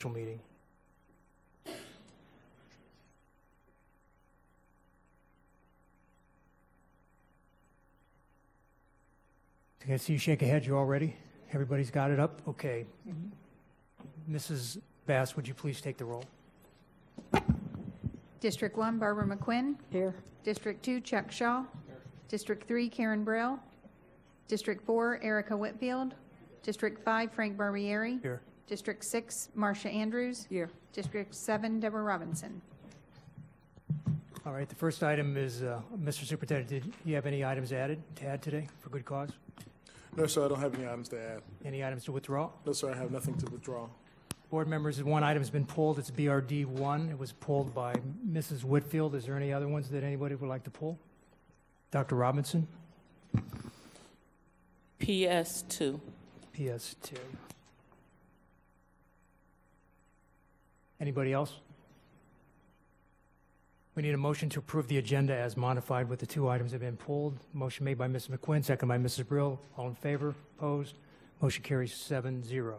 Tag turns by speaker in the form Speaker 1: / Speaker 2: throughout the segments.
Speaker 1: virtual meeting. I can see you shake a head. You all ready? Everybody's got it up? Okay. Mrs. Bass, would you please take the roll?
Speaker 2: District 1, Barbara McQuinn.
Speaker 3: Here.
Speaker 2: District 2, Chuck Shaw. Here. District 3, Karen Brill. District 4, Erica Whitfield. District 5, Frank Barbieri.
Speaker 1: Here.
Speaker 2: District 6, Marcia Andrews.
Speaker 3: Here.
Speaker 2: District 7, Deborah Robinson.
Speaker 1: All right, the first item is, Mr. Superintendent, did you have any items to add today for good cause?
Speaker 4: No, sir, I don't have any items to add.
Speaker 1: Any items to withdraw?
Speaker 4: No, sir, I have nothing to withdraw.
Speaker 1: Board members, one item has been pulled. It's BRD 1. It was pulled by Mrs. Whitfield. Is there any other ones that anybody would like to pull? Dr. Robinson?
Speaker 5: PS2.
Speaker 1: PS2. Anybody else? We need a motion to approve the agenda as modified with the two items that have been pulled. Motion made by Mrs. McQuinn, second by Mrs. Brill. All in favor? Opposed? Motion carries 7-0.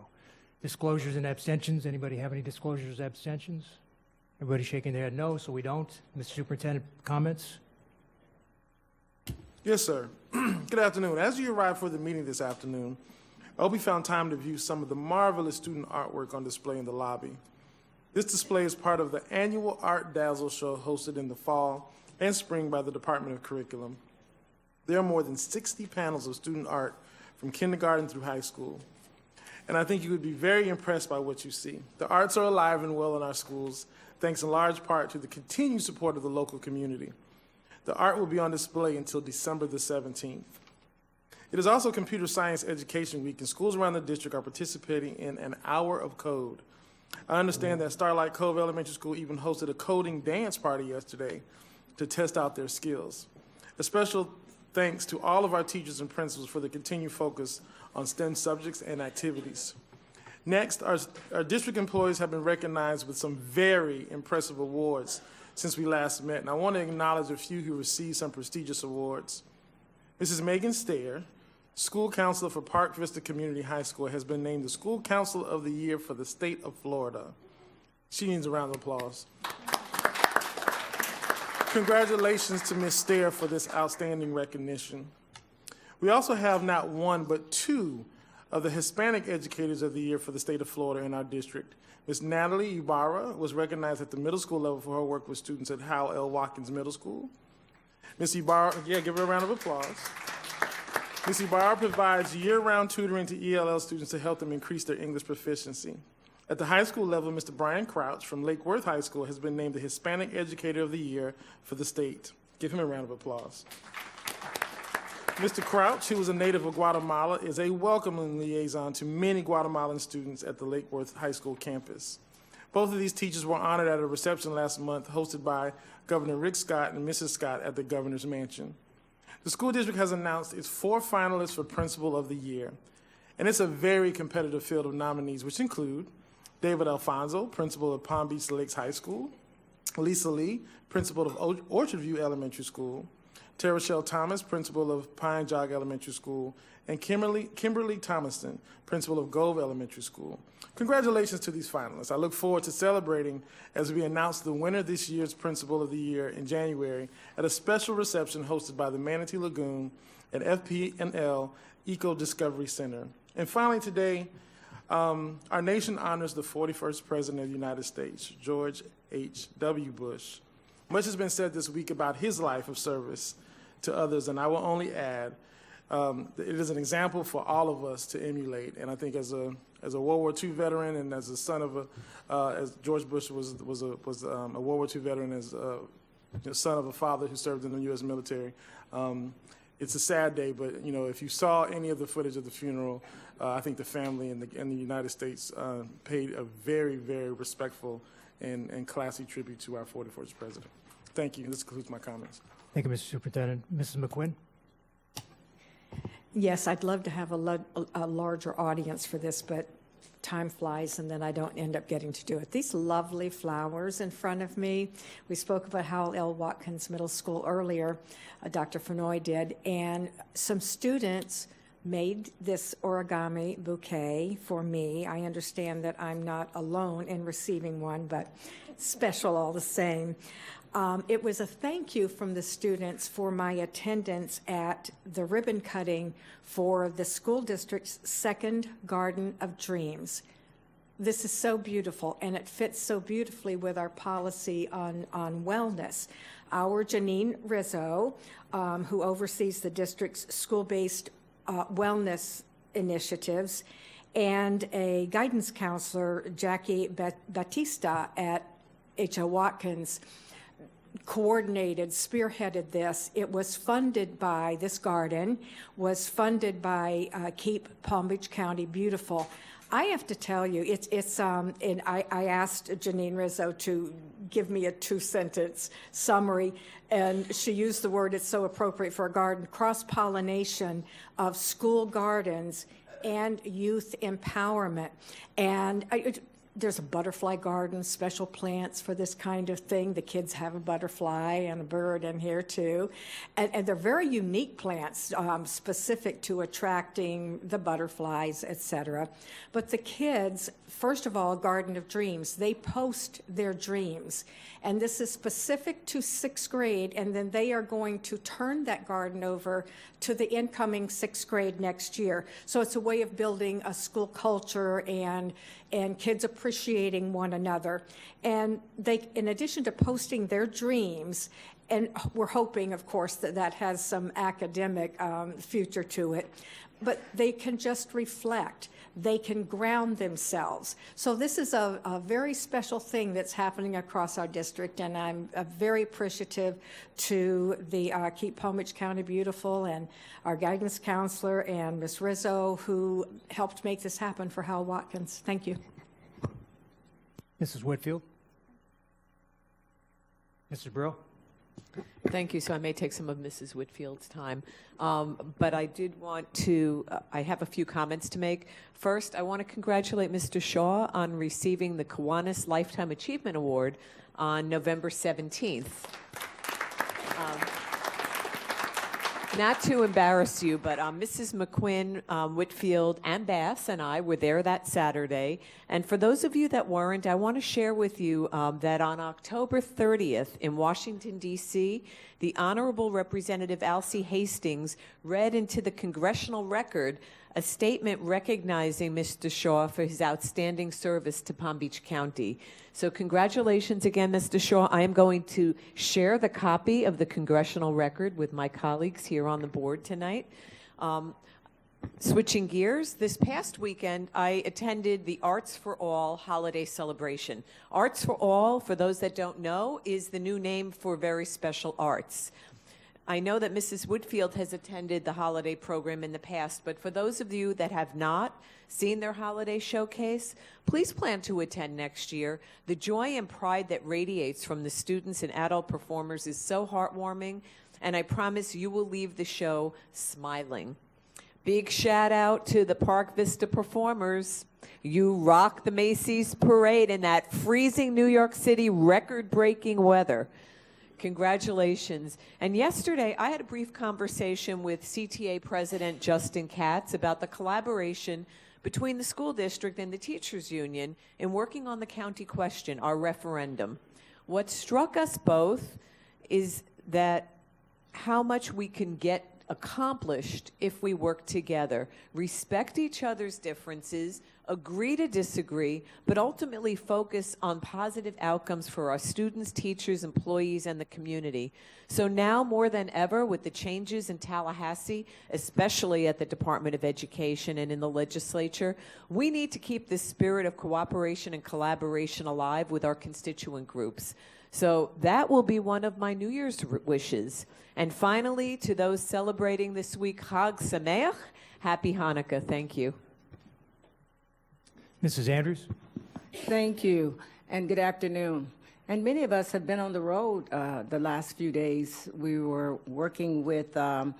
Speaker 1: Disclosures and abstentions. Anybody have any disclosures or abstentions? Everybody shaking their head no, so we don't. Mr. Superintendent, comments?
Speaker 4: Yes, sir. Good afternoon. As you arrived for the meeting this afternoon, I hope you found time to view some of the marvelous student artwork on display in the lobby. This display is part of the annual Art Dazzle show hosted in the fall and spring by the Department of Curriculum. There are more than 60 panels of student art from kindergarten through high school. And I think you would be very impressed by what you see. The arts are alive and well in our schools, thanks in large part to the continued support of the local community. The art will be on display until December the 17th. It is also Computer Science Education Week, and schools around the district are participating in an hour of code. I understand that Starlight Cove Elementary School even hosted a coding dance party yesterday to test out their skills. A special thanks to all of our teachers and principals for the continued focus on STEM subjects and activities. Next, our district employees have been recognized with some very impressive awards since we last met, and I want to acknowledge a few who received some prestigious awards. Mrs. Megan Stair, School Counselor for Park Vista Community High School, has been named the School Counselor of the Year for the state of Florida. She needs a round of applause. Congratulations to Ms. Stair for this outstanding recognition. We also have not one, but two of the Hispanic Educators of the Year for the state of Florida in our district. Ms. Natalie Ibarra was recognized at the middle school level for her work with students at Howell L. Watkins Middle School. Ms. Ibarra, give her a round of applause. Ms. Ibarra provides year-round tutoring to ELL students to help them increase their English proficiency. At the high school level, Mr. Brian Crouch from Lake Worth High School has been named the Hispanic Educator of the Year for the state. Give him a round of applause. Mr. Crouch, who is a native of Guatemala, is a welcoming liaison to many Guatemalan students at the Lake Worth High School campus. Both of these teachers were honored at a reception last month hosted by Governor Rick Scott and Mrs. Scott at the Governor's Mansion. The school district has announced its 4 finalists for Principal of the Year, and it's a very competitive field of nominees, which include David Alfonso, Principal of Palm Beach Lakes High School, Lisa Lee, Principal of Orchard View Elementary School, Tara Shell Thomas, Principal of Pine Jog Elementary School, and Kimberly Thomason, Principal of Gove Elementary School. Congratulations to these finalists. I look forward to celebrating as we announce the winner this year's Principal of the Year in January at a special reception hosted by the Manatee Lagoon at FPNL Eco Discovery Center. And finally today, our nation honors the 41st President of the United States, George H.W. Bush. Much has been said this week about his life of service to others, and I will only add, it is an example for all of us to emulate. And I think as a World War II veteran and as a son of as George Bush was a World War II veteran, as a son of a father who served in the U.S. military, it's a sad day. But if you saw any of the footage of the funeral, I think the family and the United States paid a very, very respectful and classy tribute to our 41st president. Thank you. This concludes my comments.
Speaker 1: Thank you, Mr. Superintendent. Mrs. McQuinn?
Speaker 3: Yes, I'd love to have a larger audience for this, but time flies and then I don't end up getting to do it. These lovely flowers in front of me, we spoke about Howell L. Watkins Middle School earlier, Dr. FENNOY did, and some students made this origami bouquet for me. I understand that I'm not alone in receiving one, but special all the same. It was a thank you from the students for my attendance at the ribbon cutting for the school district's second Garden of Dreams. This is so beautiful, and it fits so beautifully with our policy on wellness. Our Janine Rizzo, who oversees the district's school-based wellness initiatives, and a guidance counselor, Jackie Batista at H.O. Watkins, coordinated, spearheaded this. It was funded by, this garden was funded by Keep Palm Beach County Beautiful. I have to tell you, and I asked Janine Rizzo to give me a 2-sentence summary, and she used the word, it's so appropriate for a garden, cross-pollination of school gardens and youth empowerment. And there's a butterfly garden, special plants for this kind of thing. The kids have a butterfly and a bird in here too. And they're very unique plants, specific to attracting the butterflies, etc. But the kids, first of all, Garden of Dreams, they post their dreams. And this is specific to 6th grade, and then they are going to turn that garden over to the incoming 6th grade next year. So it's a way of building a school culture and kids appreciating one another. And they, in addition to posting their dreams, and we're hoping, of course, that that has some academic future to it, but they can just reflect. They can ground themselves. So this is a very special thing that's happening across our district, and I'm very appreciative to the Keep Palm Beach County Beautiful and our guidance counselor and Ms. Rizzo, who helped make this happen for Hal Watkins. Thank you.
Speaker 1: Mrs. Whitfield? Mrs. Brill?
Speaker 5: Thank you. So I may take some of Mrs. Whitfield's time. But I did want to, I have a few comments to make. First, I want to congratulate Mr. Shaw on receiving the Kiwanis Lifetime Achievement Award on November 17th. Not to embarrass you, but Mrs. McQuinn, Whitfield, and Bass and I were there that Saturday. And for those of you that weren't, I want to share with you that on October 30th in Washington, D.C., the Honorable Representative Alcee Hastings read into the congressional record a statement recognizing Mr. Shaw for his outstanding service to Palm Beach County. So congratulations again, Mr. Shaw. I am going to share the copy of the congressional record with my colleagues here on the board tonight. Switching gears, this past weekend, I attended the Arts for All holiday celebration. Arts for All, for those that don't know, is the new name for very special arts. I know that Mrs. Whitfield has attended the holiday program in the past, but for those of you that have not seen their holiday showcase, please plan to attend next year. The joy and pride that radiates from the students and adult performers is so heartwarming, and I promise you will leave the show smiling. Big shout out to the Park Vista performers. You rocked the Macy's parade in that freezing New York City record-breaking weather. Congratulations. And yesterday, I had a brief conversation with CTA President Justin Katz about the collaboration between the school district and the teachers union in working on the county question, our referendum. What struck us both is that how much we can get accomplished if we work together, respect each other's differences, agree to disagree, but ultimately focus on positive outcomes for our students, teachers, employees, and the community. So now more than ever, with the changes in Tallahassee, especially at the Department of Education and in the legislature, we need to keep this spirit of cooperation and collaboration alive with our constituent groups. So that will be one of my New Year's wishes. And finally, to those celebrating this week, Chag Sameach, Happy Hanukkah. Thank you.
Speaker 1: Mrs. Andrews?
Speaker 6: Thank you, and good afternoon. And many of us have been on the road the last few days. We were working with the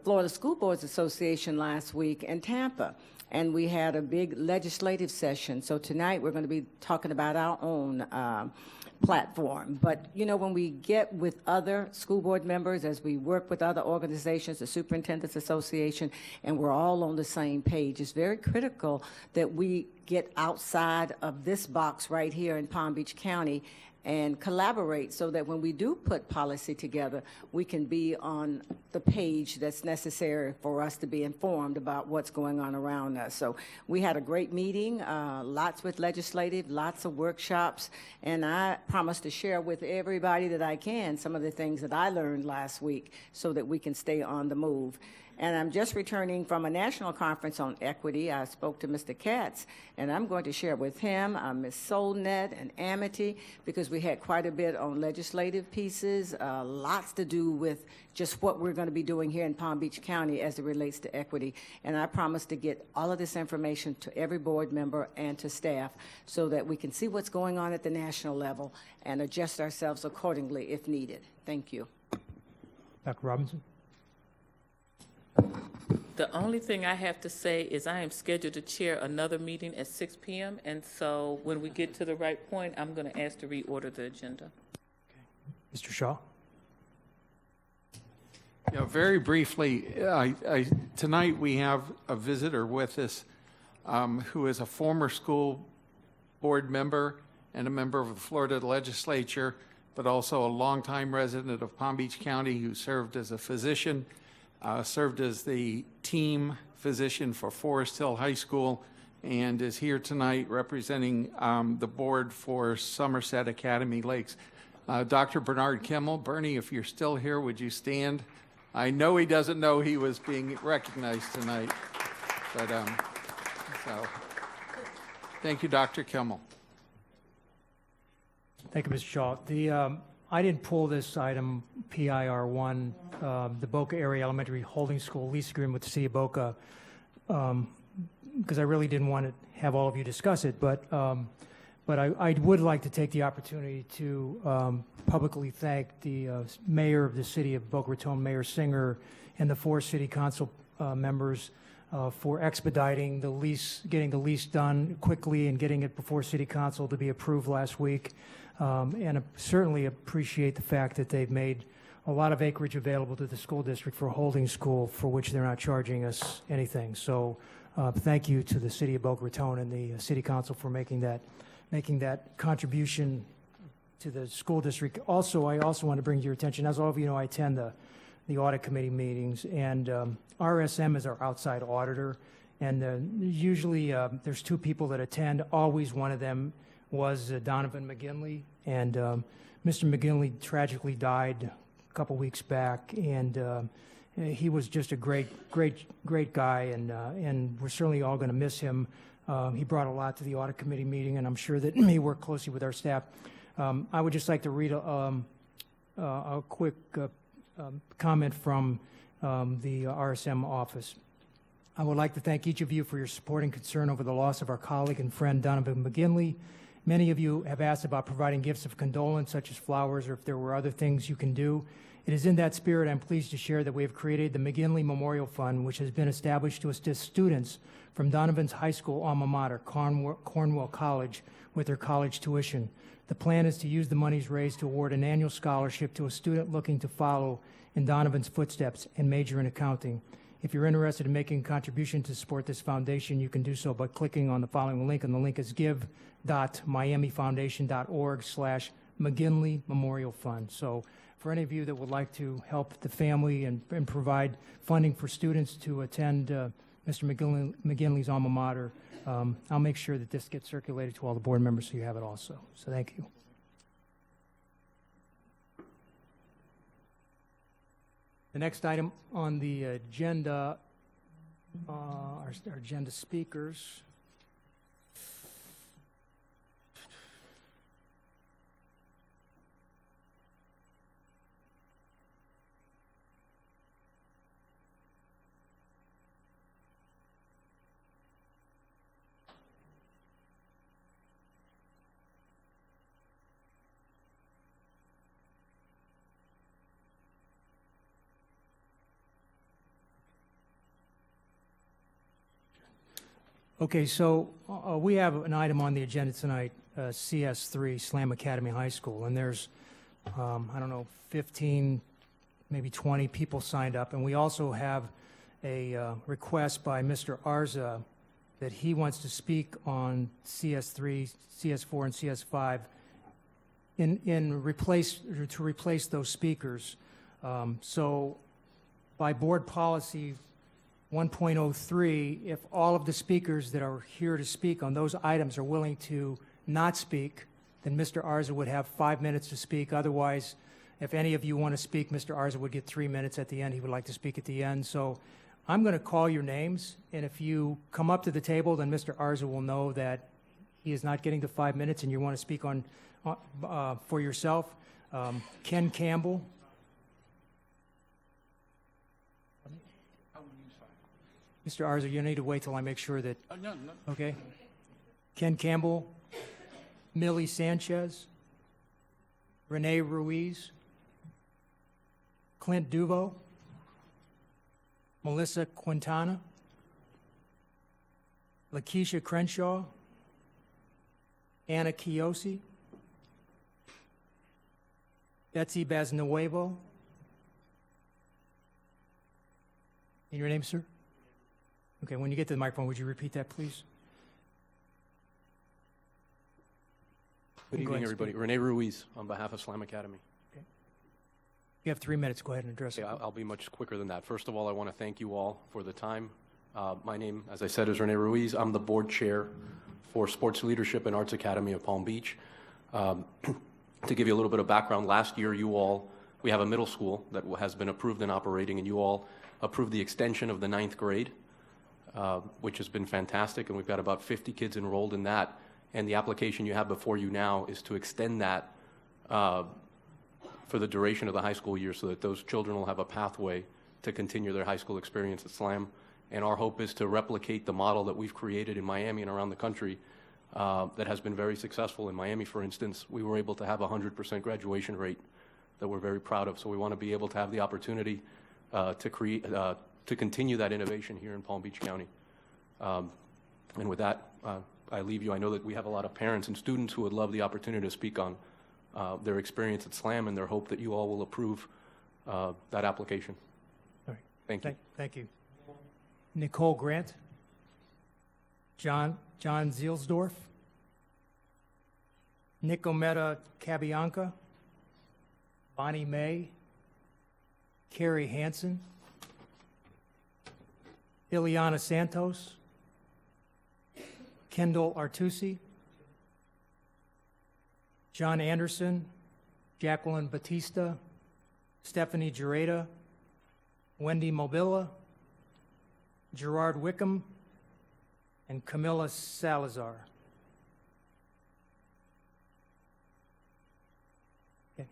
Speaker 6: Florida School Boards Association last week in Tampa. and we had a big legislative session. So tonight we're going to be talking about our own platform. But, you know, when we get with other school board members, as we work with other organizations, the Superintendent's Association, and we're all on the same page, it's very critical that we get outside of this box right here in Palm Beach County and collaborate so that when we do put policy together, we can be on the page that's necessary for us to be informed about what's going on around us. So we had a great meeting, lots with legislative, lots of workshops, and I promise to share with everybody that I can some of the things that I learned last week so that we can stay on the move. And I'm just returning from a national conference on equity. I spoke to Mr. Katz, and I'm going to share with him, Ms. Solnet and Amity, because we had quite a bit on legislative pieces, lots to do with just what we're going to be doing here in Palm Beach County as it relates to equity. And I promise to get all of this information to every board member and to staff so that we can see what's going on at the national level and adjust ourselves accordingly if needed. Thank you.
Speaker 1: Dr. Robinson?
Speaker 7: The only thing I have to say is I am scheduled to chair another meeting at 6 p.m., and so when we get to the right point, I'm going to ask to reorder the agenda.
Speaker 1: Mr. Shaw?
Speaker 8: Yeah, very briefly, tonight we have a visitor with us who is a former school board member and a member of the Florida legislature, but also a longtime resident of Palm Beach County who served as a physician, served as the team physician for Forest Hill High School, and is here tonight representing the board for Somerset Academy Lakes. Dr. Bernard Kimmel. Bernie, if you're still here, would you stand? I know he doesn't know he was being recognized tonight, but so thank you, Dr. Kimmel.
Speaker 1: Thank you, Mr. Shaw. I didn't pull this item, PIR1, the Boca Area Elementary Holding School lease agreement with the City of Boca, because I really didn't want to have all of you discuss it, but I would like to take the opportunity to publicly thank the mayor of the City of Boca Raton, Mayor Singer, and the 4 City Council members for expediting the lease, getting the lease done quickly and getting it before City Council to be approved last week. And I certainly appreciate the fact that they've made a lot of acreage available to the school district for a holding school for which they're not charging us anything. So thank you to the City of Boca Raton and the City Council for making that contribution to the school district. Also, I also want to bring to your attention, as all of you know, I attend the audit committee meetings, and RSM is our outside auditor, and usually there's 2 people that attend. Always one of them was Donovan McGinley, and Mr. McGinley tragically died a couple weeks back, and he was just a great guy, and we're certainly all going to miss him. He brought a lot to the audit committee meeting, and I'm sure that he worked closely with our staff. I would just like to read a quick comment from the RSM office. I would like to thank each of you for your support and concern over the loss of our colleague and friend Donovan McGinley. Many of you have asked about providing gifts of condolence, such as flowers, or if there were other things you can do. It is in that spirit I'm pleased to share that we have created the McGinley Memorial Fund, which has been established to assist students from Donovan's high school alma mater, Cornwall College, with their college tuition. The plan is to use the monies raised to award an annual scholarship to a student looking to follow in Donovan's footsteps and major in accounting. If you're interested in making a contribution to support this foundation, you can do so by clicking on the following link, and the link is give.miamifoundation.org/McGinley Memorial Fund. So for any of you that would like to help the family and provide funding for students to attend Mr. McGinley's alma mater, I'll make sure that this gets circulated to all the board members so you have it also. So thank you. The next item on the agenda, our agenda speakers. Okay, so we have an item on the agenda tonight, CS3, Slam Academy High School, and there's, I don't know, 15, maybe 20 people signed up, and we also have a request by Mr. Arza that he wants to speak on CS3, CS4, and CS5 to replace those speakers. So by board policy 1.03, if all of the speakers that are here to speak on those items are willing to not speak, then Mr. Arza would have 5 minutes to speak. Otherwise, if any of you want to speak, Mr. Arza would get 3 minutes at the end. He would like to speak at the end. So I'm going to call your names, and if you come up to the table, then Mr. Arza will know that he is not getting the 5 minutes and you want to speak for yourself. Ken Campbell. Mr. Arza, you need to wait till I make sure that,
Speaker 9: No.
Speaker 1: okay? Ken Campbell, Millie Sanchez, Renee Ruiz, Clint Duvo, Melissa Quintana, Lakeisha Crenshaw, Anna Kiyosi, Betsy Baznuevo. And your name, sir? Okay, when you get to the microphone, would you repeat that, please?
Speaker 9: Good
Speaker 1: Go
Speaker 9: evening,
Speaker 1: ahead,
Speaker 9: everybody.
Speaker 1: speak.
Speaker 9: Renee Ruiz on behalf of Slam Academy.
Speaker 1: You have 3 minutes. Go ahead and address it.
Speaker 9: Okay, I'll be much quicker than that. First of all, I want to thank you all for the time. My name, as I said, is Renee Ruiz. I'm the board chair for Sports Leadership and Arts Academy of Palm Beach. To give you a little bit of background, last year we have a middle school that has been approved and operating, and you all approved the extension of the 9th grade, which has been fantastic, and we've got about 50 kids enrolled in that. And the application you have before you now is to extend that for the duration of the high school year so that those children will have a pathway to continue their high school experience at SLAM. And our hope is to replicate the model that we've created in Miami and around the country that has been very successful. In Miami, for instance, we were able to have a 100% graduation rate that we're very proud of. So we want to be able to have the opportunity to continue that innovation here in Palm Beach County. And with that, I leave you. I know that we have a lot of parents and students who would love the opportunity to speak on their experience at SLAM and their hope that you all will approve that application.
Speaker 1: All right.
Speaker 9: Thank you.
Speaker 1: Thank you. Nicole Grant, John Zielsdorf, Nicometa Cabianca, Bonnie May, Carrie Hansen, Ileana Santos, Kendall Artusi, John Anderson, Jacqueline Batista, Stephanie Gereda, Wendy Mobilla, Gerard Wickham, and Camilla Salazar. Okay.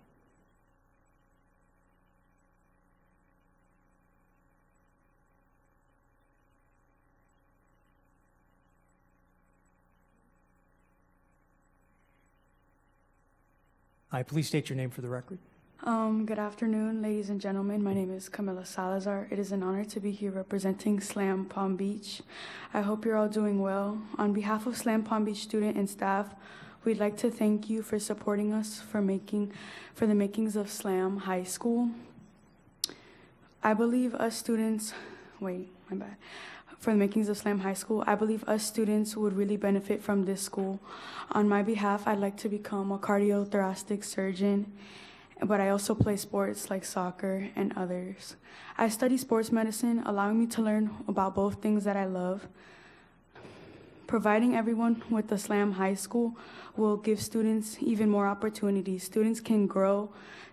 Speaker 1: Hi, please state your name for the record.
Speaker 10: Good afternoon, ladies and gentlemen. My name is Camilla Salazar. It is an honor to be here representing SLAM Palm Beach. I hope you're all doing well. On behalf of SLAM Palm Beach student and staff, we'd like to thank you for supporting us for the makings of SLAM High School. I believe us students, for the makings of SLAM High School, I believe us students would really benefit from this school. On my behalf, I'd like to become a cardiothoracic surgeon, but I also play sports like soccer and others. I study sports medicine, allowing me to learn about both things that I love. Providing everyone with the SLAM High School will give students even more opportunities. Students can grow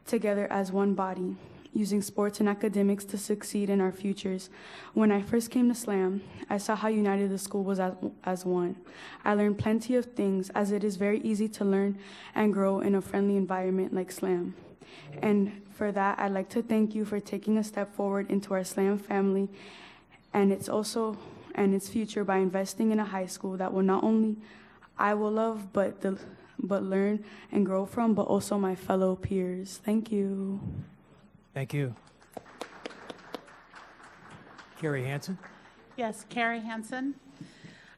Speaker 10: together as one body, using sports and academics to succeed in our futures. When I first came to SLAM, I saw how united the school was as one. I learned plenty of things, as it is very easy to learn and grow in a friendly environment like SLAM. And for that, I'd like to thank you for taking a step forward into our SLAM family and its future by investing in a high school that will not only I will love, but learn and grow from, but also my fellow peers. Thank you.
Speaker 1: Thank you. Carrie Hansen.
Speaker 11: Yes, Carrie Hansen.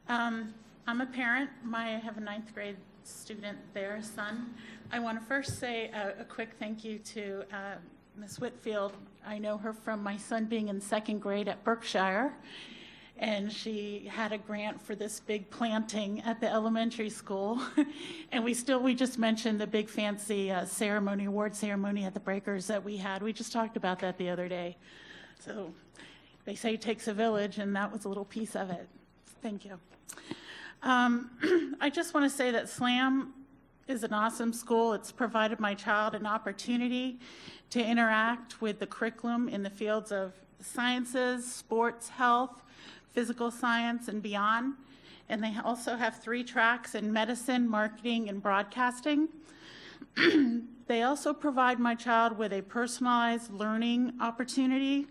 Speaker 11: I'm a parent. I have a 9th grade student there, a son. I want to first say a quick thank you to Ms. Whitfield. I know her from my son being in 2nd grade at Berkshire, and she had a grant for this big planting at the elementary school. And we just mentioned the big fancy award ceremony at the Breakers that we had. We just talked about that the other day. So they say it takes a village, and that was a little piece of it. Thank you. I just want to say that SLAM is an awesome school. It's provided my child an opportunity to interact with the curriculum in the fields of sciences, sports, health, physical science, and beyond. And they also have 3 tracks in medicine, marketing, and broadcasting. They also provide my child with a personalized learning opportunity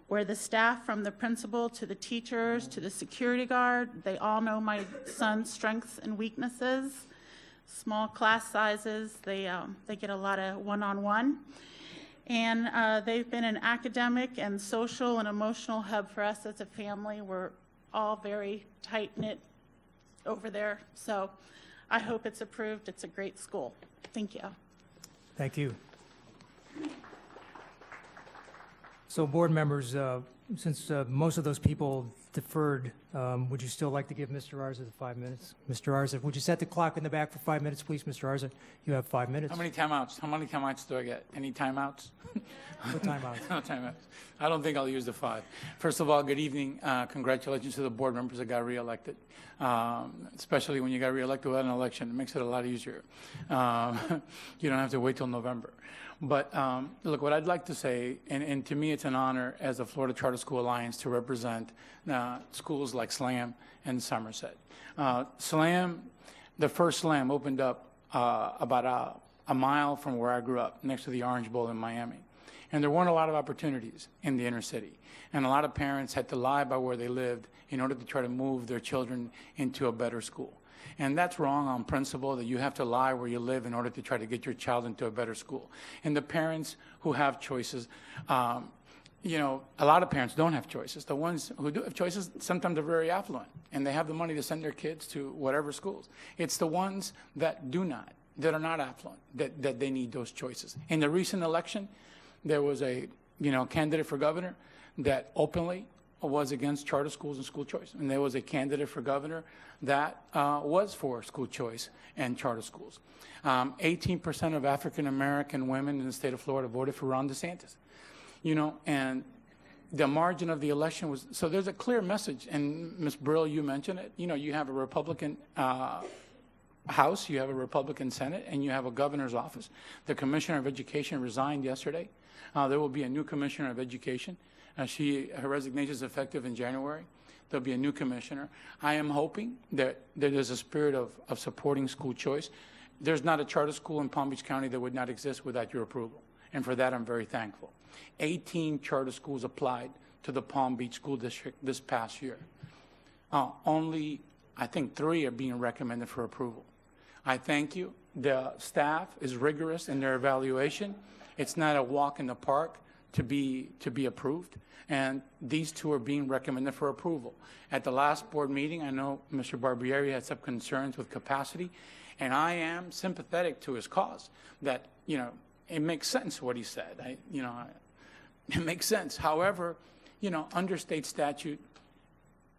Speaker 11: where the staff, from the principal to the teachers to the security guard, they all know my son's strengths and weaknesses. Small class sizes, they get a lot of one-on-one. And they've been an academic and social and emotional hub for us as a family. We're all very tight-knit over there. So I hope it's approved. It's a great school. Thank you.
Speaker 1: Thank you. So board members, since most of those people deferred, would you still like to give Mr. Arza the 5 minutes? Mr. Arza, would you set the clock in the back for 5 minutes, please? Mr. Arza, you have 5 minutes.
Speaker 12: How many timeouts? How many timeouts do I get? Any timeouts?
Speaker 1: No timeouts.
Speaker 12: No timeouts. I don't think I'll use the 5. First of all, good evening. Congratulations to the board members that got reelected. Especially when you got reelected without an election, it makes it a lot easier. You don't have to wait till November. But look, what I'd like to say, and to me it's an honor as the Florida Charter School Alliance to represent schools like SLAM and Somerset. SLAM, the first SLAM opened up about a mile from where I grew up, next to the Orange Bowl in Miami. And there weren't a lot of opportunities in the inner city. And a lot of parents had to lie about where they lived in order to try to move their children into a better school. And that's wrong on principle, that you have to lie where you live in order to try to get your child into a better school. And the parents who have choices, you know, a lot of parents don't have choices. The ones who do have choices sometimes are very affluent, and they have the money to send their kids to whatever schools. It's the ones that do not, that are not affluent, that they need those choices. In the recent election, there was a, candidate for governor that openly was against charter schools and school choice. And there was a candidate for governor that was for school choice and charter schools. 18% of African-American women in the state of Florida voted for Ron DeSantis. And the margin of the election was, so there's a clear message. And Ms. Brill, you mentioned it. You have a Republican House, you have a Republican Senate, and you have a governor's office. The Commissioner of Education resigned yesterday. There will be a new Commissioner of Education. Her resignation is effective in January. There'll be a new commissioner. I am hoping that there's a spirit of supporting school choice. There's not a charter school in Palm Beach County that would not exist without your approval. And for that, I'm very thankful. 18 charter schools applied to the Palm Beach School District this past year. Only, I think, 3 are being recommended for approval. I thank you. The staff is rigorous in their evaluation. It's not a walk in the park to be approved, and these 2 are being recommended for approval. At the last board meeting, I know Mr. Barbieri had some concerns with capacity, and I am sympathetic to his cause. That it makes sense what he said. It makes sense. However, under state statute,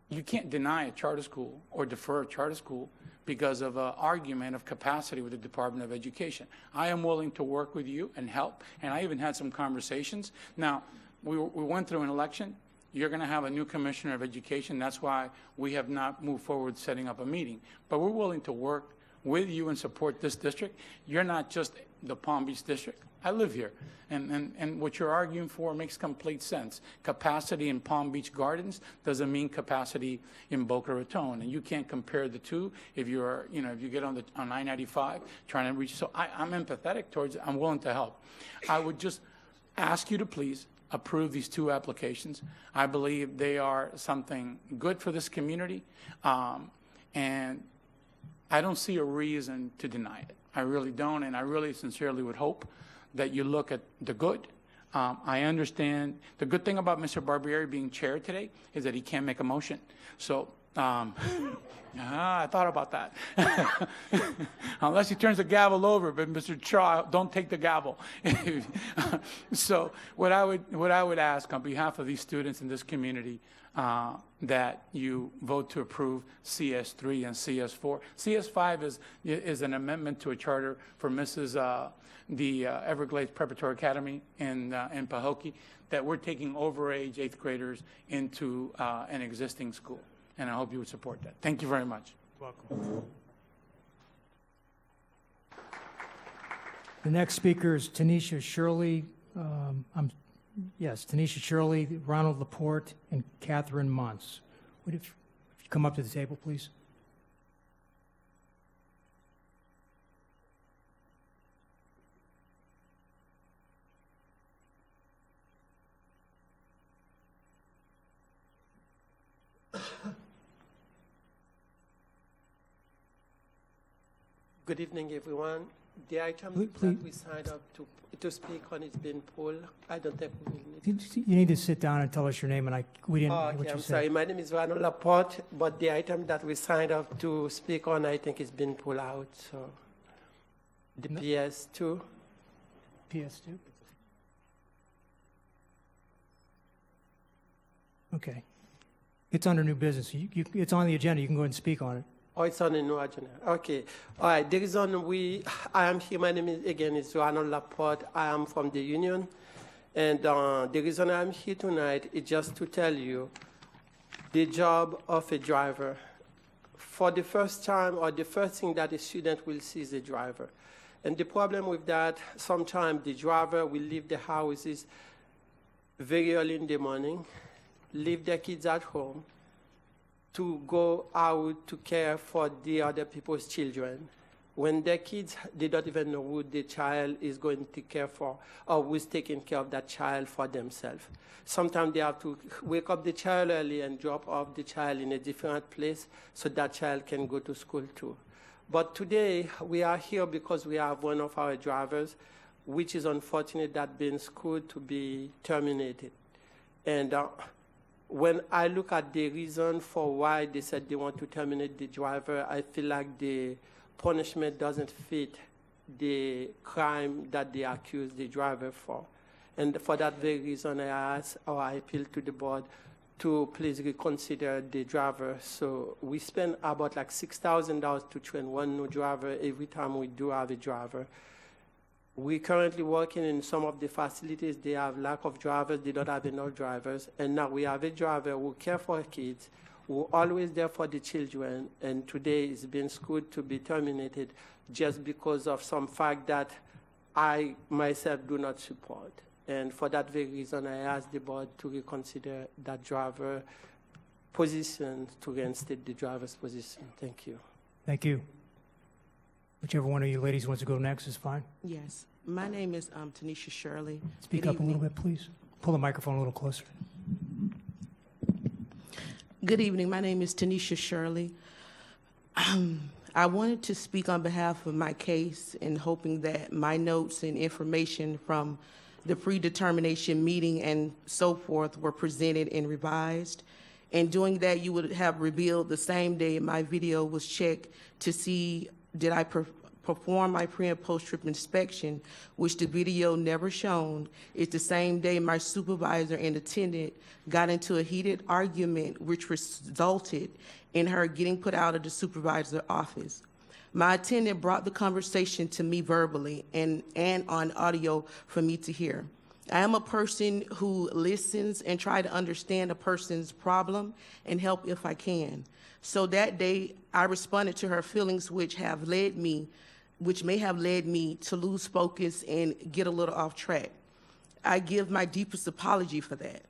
Speaker 12: you can't deny a charter school or defer a charter school because of an argument of capacity with the Department of Education. I am willing to work with you and help, and I even had some conversations. Now, we went through an election. You're going to have a new Commissioner of Education. That's why we have not moved forward setting up a meeting. But we're willing to work with you and support this district. You're not just the Palm Beach District. I live here, and what you're arguing for makes complete sense. Capacity in Palm Beach Gardens doesn't mean capacity in Boca Raton, and you can't compare the two if you're, if you get on I-95 trying to reach. So I'm empathetic towards it. I'm willing to help. I would just ask you to please approve these 2 applications. I believe they are something good for this community, and I don't see a reason to deny it. I really don't, and I really sincerely would hope that you look at the good. I understand the good thing about Mr. Barbieri being chair today is that he can't make a motion. So I thought about that. Unless he turns the gavel over, but Mr. Chaw, don't take the gavel. So what I would ask on behalf of these students in this community, that you vote to approve CS3 and CS4. CS5 is an amendment to a charter for the Everglades Preparatory Academy in Pahokee, that we're taking overage 8th graders into an existing school. And I hope you would support that. Thank you very much.
Speaker 1: Welcome. The next speaker is Tanisha Shirley. Tanisha Shirley, Ronald Laporte, and Catherine Muntz. If you come up to the table, please.
Speaker 13: Good evening, everyone. The item that we signed up to speak on is being pulled. I don't think we will need
Speaker 1: You need to sit down and tell us your name, and we didn't hear what you
Speaker 13: I'm
Speaker 1: said.
Speaker 13: sorry. My name is Ronald Laporte, but the item that we signed up to speak on, I think, is being pulled out. So the PS2.
Speaker 1: PS2? Okay. It's under new business. It's on the agenda. You can go ahead and speak on it.
Speaker 13: Oh, it's on the new agenda. Okay. All right. The reason I am here, my name is Ronald Laporte. I am from the union. And the reason I'm here tonight is just to tell you the job of a driver. For the first time, or the first thing that a student will see is a driver. And the problem with that, sometimes the driver will leave the houses very early in the morning, leave their kids at home, to go out to care for the other people's children. When their kids, they don't even know who the child is going to care for or who's taking care of that child for themselves. Sometimes they have to wake up the child early and drop off the child in a different place so that child can go to school too. But today, we are here because we have one of our drivers, which is unfortunate that been schooled to be terminated. And when I look at the reason for why they said they want to terminate the driver, I feel like the punishment doesn't fit the crime that they accuse the driver for. And for that very reason, I ask, or I appeal to the board to please reconsider the driver. So we spend about like $6,000 to train one new driver every time we do have a driver. We're currently working in some of the facilities. They have lack of drivers. They don't have enough drivers. And now we have a driver who cares for kids, who always there for the children. And today is being schooled to be terminated just because of some fact that I myself do not support. And for that very reason, I asked the board to reconsider that driver position, to reinstate the driver's position. Thank you.
Speaker 1: Thank you. Whichever one of you ladies wants to go next is fine.
Speaker 14: Yes. My name is Tanisha Shirley.
Speaker 1: Speak up a little bit, please. Pull the microphone a little closer.
Speaker 14: Good evening. My name is Tanisha Shirley. I wanted to speak on behalf of my case and hoping that my notes and information from the predetermination meeting and so forth were presented and revised. In doing that, you would have revealed the same day my video was checked to see did I perform my pre- and post-trip inspection, which the video never shown. It's the same day my supervisor and attendant got into a heated argument, which resulted in her getting put out of the supervisor's office. My attendant brought the conversation to me verbally and on audio for me to hear. I am a person who listens and try to understand a person's problem and help if I can. So that day, I responded to her feelings, which may have led me to lose focus and get a little off track. I give my deepest apology for that.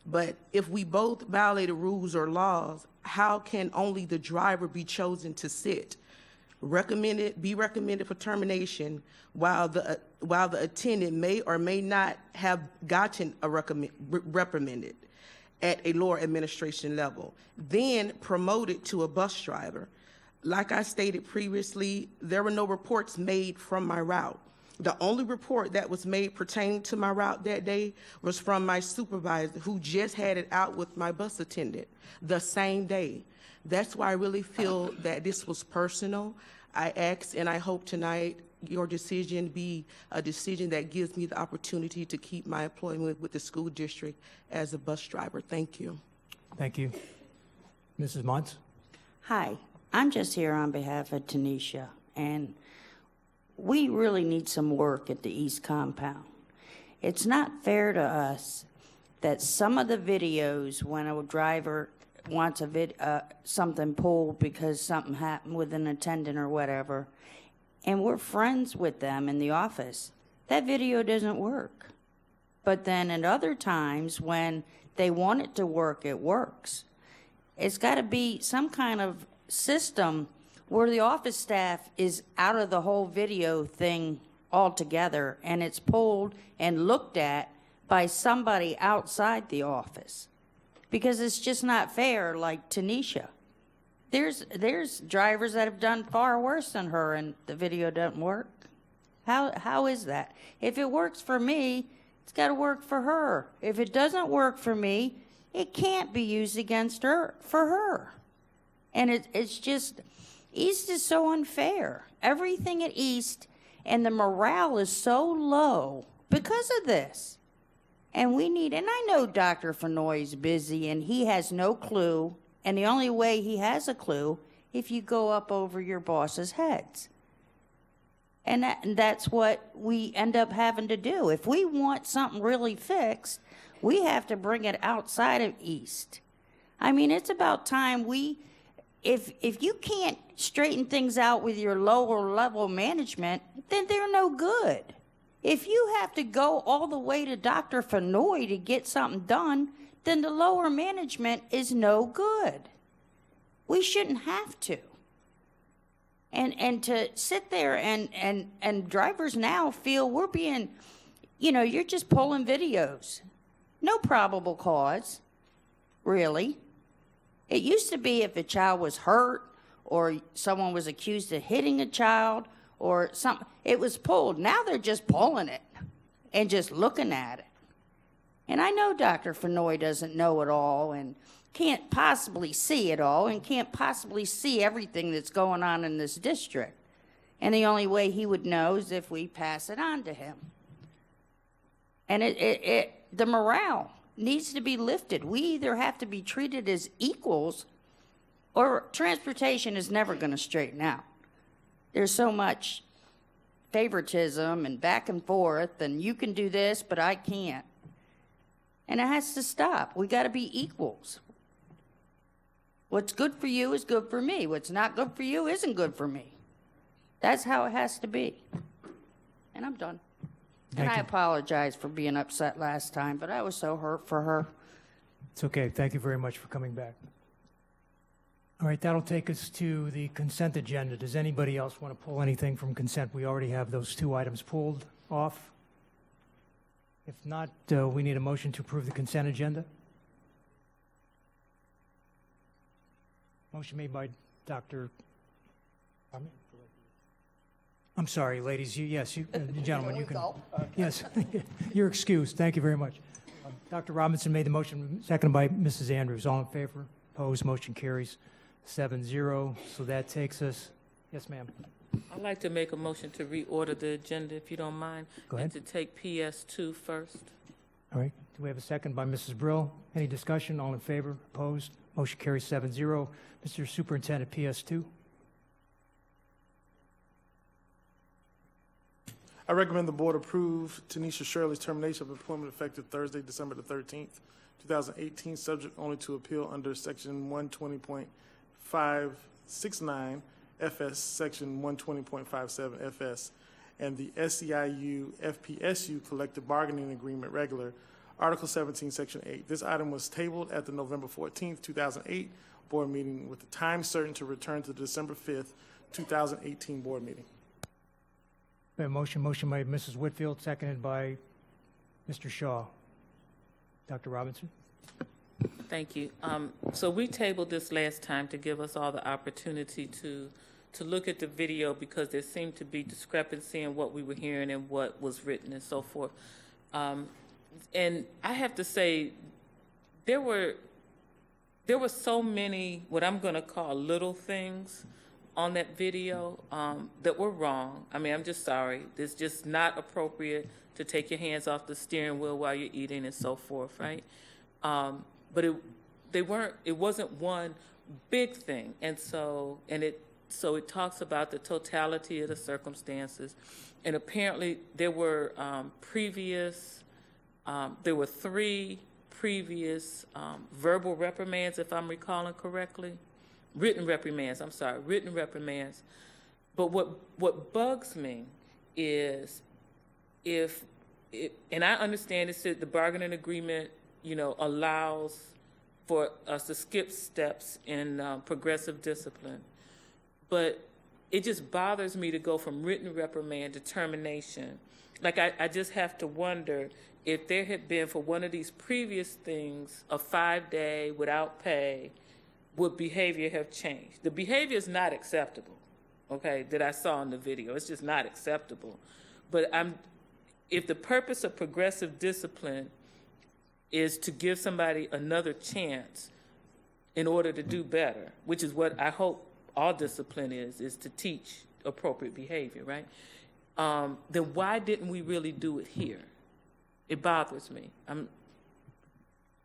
Speaker 14: But if we both violated rules or laws, how can only the driver be chosen to sit? Be recommended for termination while the attendant may or may not have gotten reprimanded at a lower administration level, then promoted to a bus driver. Like I stated previously, there were no reports made from my route. The only report that was made pertaining to my route that day was from my supervisor, who just had it out with my bus attendant the same day. That's why I really feel that this was personal. I ask and I hope tonight your decision be a decision that gives me the opportunity to keep my employment with the school district as a bus driver. Thank you.
Speaker 1: Thank you. Mrs. Mons?
Speaker 15: Hi, I'm just here on behalf of Tanisha, and we really need some work at the East Compound. It's not fair to us that some of the videos, when a driver wants something pulled because something happened with an attendant or whatever, and we're friends with them in the office, that video doesn't work. But then at other times when they want it to work, it works. It's got to be some kind of system where the office staff is out of the whole video thing altogether, and it's pulled and looked at by somebody outside the office. Because it's just not fair, like Tanisha. There's drivers that have done far worse than her, and the video doesn't work. How is that? If it works for me, it's got to work for her. If it doesn't work for me, it can't be used against her, for her. And it's just, East is so unfair. Everything at East, and the morale is so low because of this. And we need, and I know Dr. FENNOY is busy and he has no clue, and the only way he has a clue, if you go up over your boss's heads. And that's what we end up having to do. If we want something really fixed, we have to bring it outside of East. I mean, it's about time if you can't straighten things out with your lower level management, then they're no good. If you have to go all the way to Dr. FENNOY to get something done, then the lower management is no good. We shouldn't have to. And to sit there and drivers now feel we're being, you're just pulling videos. No probable cause, really. It used to be if a child was hurt or someone was accused of hitting a child or something, it was pulled. Now they're just pulling it and just looking at it. And I know Dr. FENNOY doesn't know it all and can't possibly see it all and can't possibly see everything that's going on in this district. And the only way he would know is if we pass it on to him. And the morale needs to be lifted. We either have to be treated as equals, or transportation is never going to straighten out. There's so much favoritism and back and forth, and you can do this, but I can't. And it has to stop. We got to be equals. What's good for you is good for me. What's not good for you isn't good for me. That's how it has to be. And I'm done. And I apologize for being upset last time, but I was so hurt for her.
Speaker 1: It's okay. Thank you very much for coming back. All right, that'll take us to the consent agenda. Does anybody else want to pull anything from consent? We already have those two items pulled off. If not, we need a motion to approve the consent agenda. Motion made by Dr. I'm sorry, ladies. Gentlemen, you can. Yes, you're excused. Thank you very much. Dr. Robinson made the motion, seconded by Mrs. Andrews. All in favor? Opposed? Motion carries 7-0. So that takes us. Yes, ma'am.
Speaker 7: I'd like to make a motion to reorder the agenda, if you don't mind.
Speaker 1: Go ahead.
Speaker 7: And to take PS2 first.
Speaker 1: All right. Do we have a second by Mrs. Brill? Any discussion? All in favor? Opposed? Motion carries 7-0. Mr. Superintendent, PS2.
Speaker 4: I recommend the board approve Tanisha Shirley's termination of employment effective Thursday, December the 13th, 2018, subject only to appeal under Section 120.569 FS, Section 120.57 FS, and the SEIU FPSU Collective Bargaining Agreement Regular, Article 17, Section 8. This item was tabled at the November 14th, 2008 board meeting with the time certain to return to the December 5th, 2018 board meeting.
Speaker 1: We have a motion by Mrs. Whitfield, seconded by Mr. Shaw. Dr. Robinson?
Speaker 7: Thank you. So we tabled this last time to give us all the opportunity to to look at the video because there seemed to be discrepancy in what we were hearing and what was written and so forth. And I have to say, there were so many what I'm going to call little things on that video that were wrong. I mean, I'm just sorry. It's just not appropriate to take your hands off the steering wheel while you're eating and so forth, right? But it wasn't one big thing. And so it talks about the totality of the circumstances. And apparently there were there were 3 previous verbal reprimands, if I'm recalling correctly. Written reprimands. But what bugs me is and I understand it said the bargaining agreement, allows for us to skip steps in progressive discipline. But it just bothers me to go from written reprimand to termination. Like, I just have to wonder if there had been, for one of these previous things, a 5-day without pay, would behavior have changed? The behavior is not acceptable, okay, that I saw in the video. It's just not acceptable. But if the purpose of progressive discipline is to give somebody another chance in order to do better, which is what I hope all discipline is to teach appropriate behavior, right? Then why didn't we really do it here? It bothers me. I'm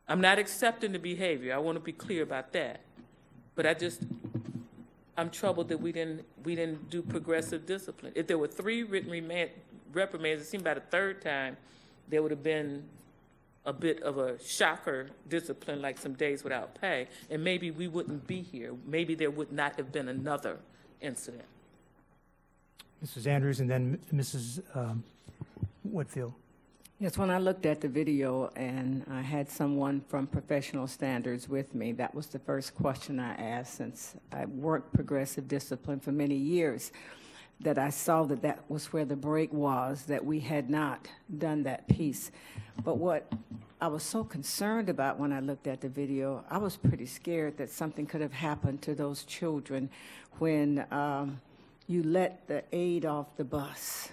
Speaker 7: not accepting the behavior. I want to be clear about that. But I'm troubled that we didn't do progressive discipline. If there were 3 written reprimands, it seemed by the 3rd time there would have been a bit of a shocker discipline, like some days without pay, and maybe we wouldn't be here. Maybe there would not have been another incident.
Speaker 1: Mrs. Andrews and then Mrs. Whitfield.
Speaker 6: Yes, when I looked at the video and I had someone from Professional Standards with me, that was the first question I asked, since I worked progressive discipline for many years, that I saw that was where the break was, that we had not done that piece. But what I was so concerned about when I looked at the video, I was pretty scared that something could have happened to those children when you let the aide off the bus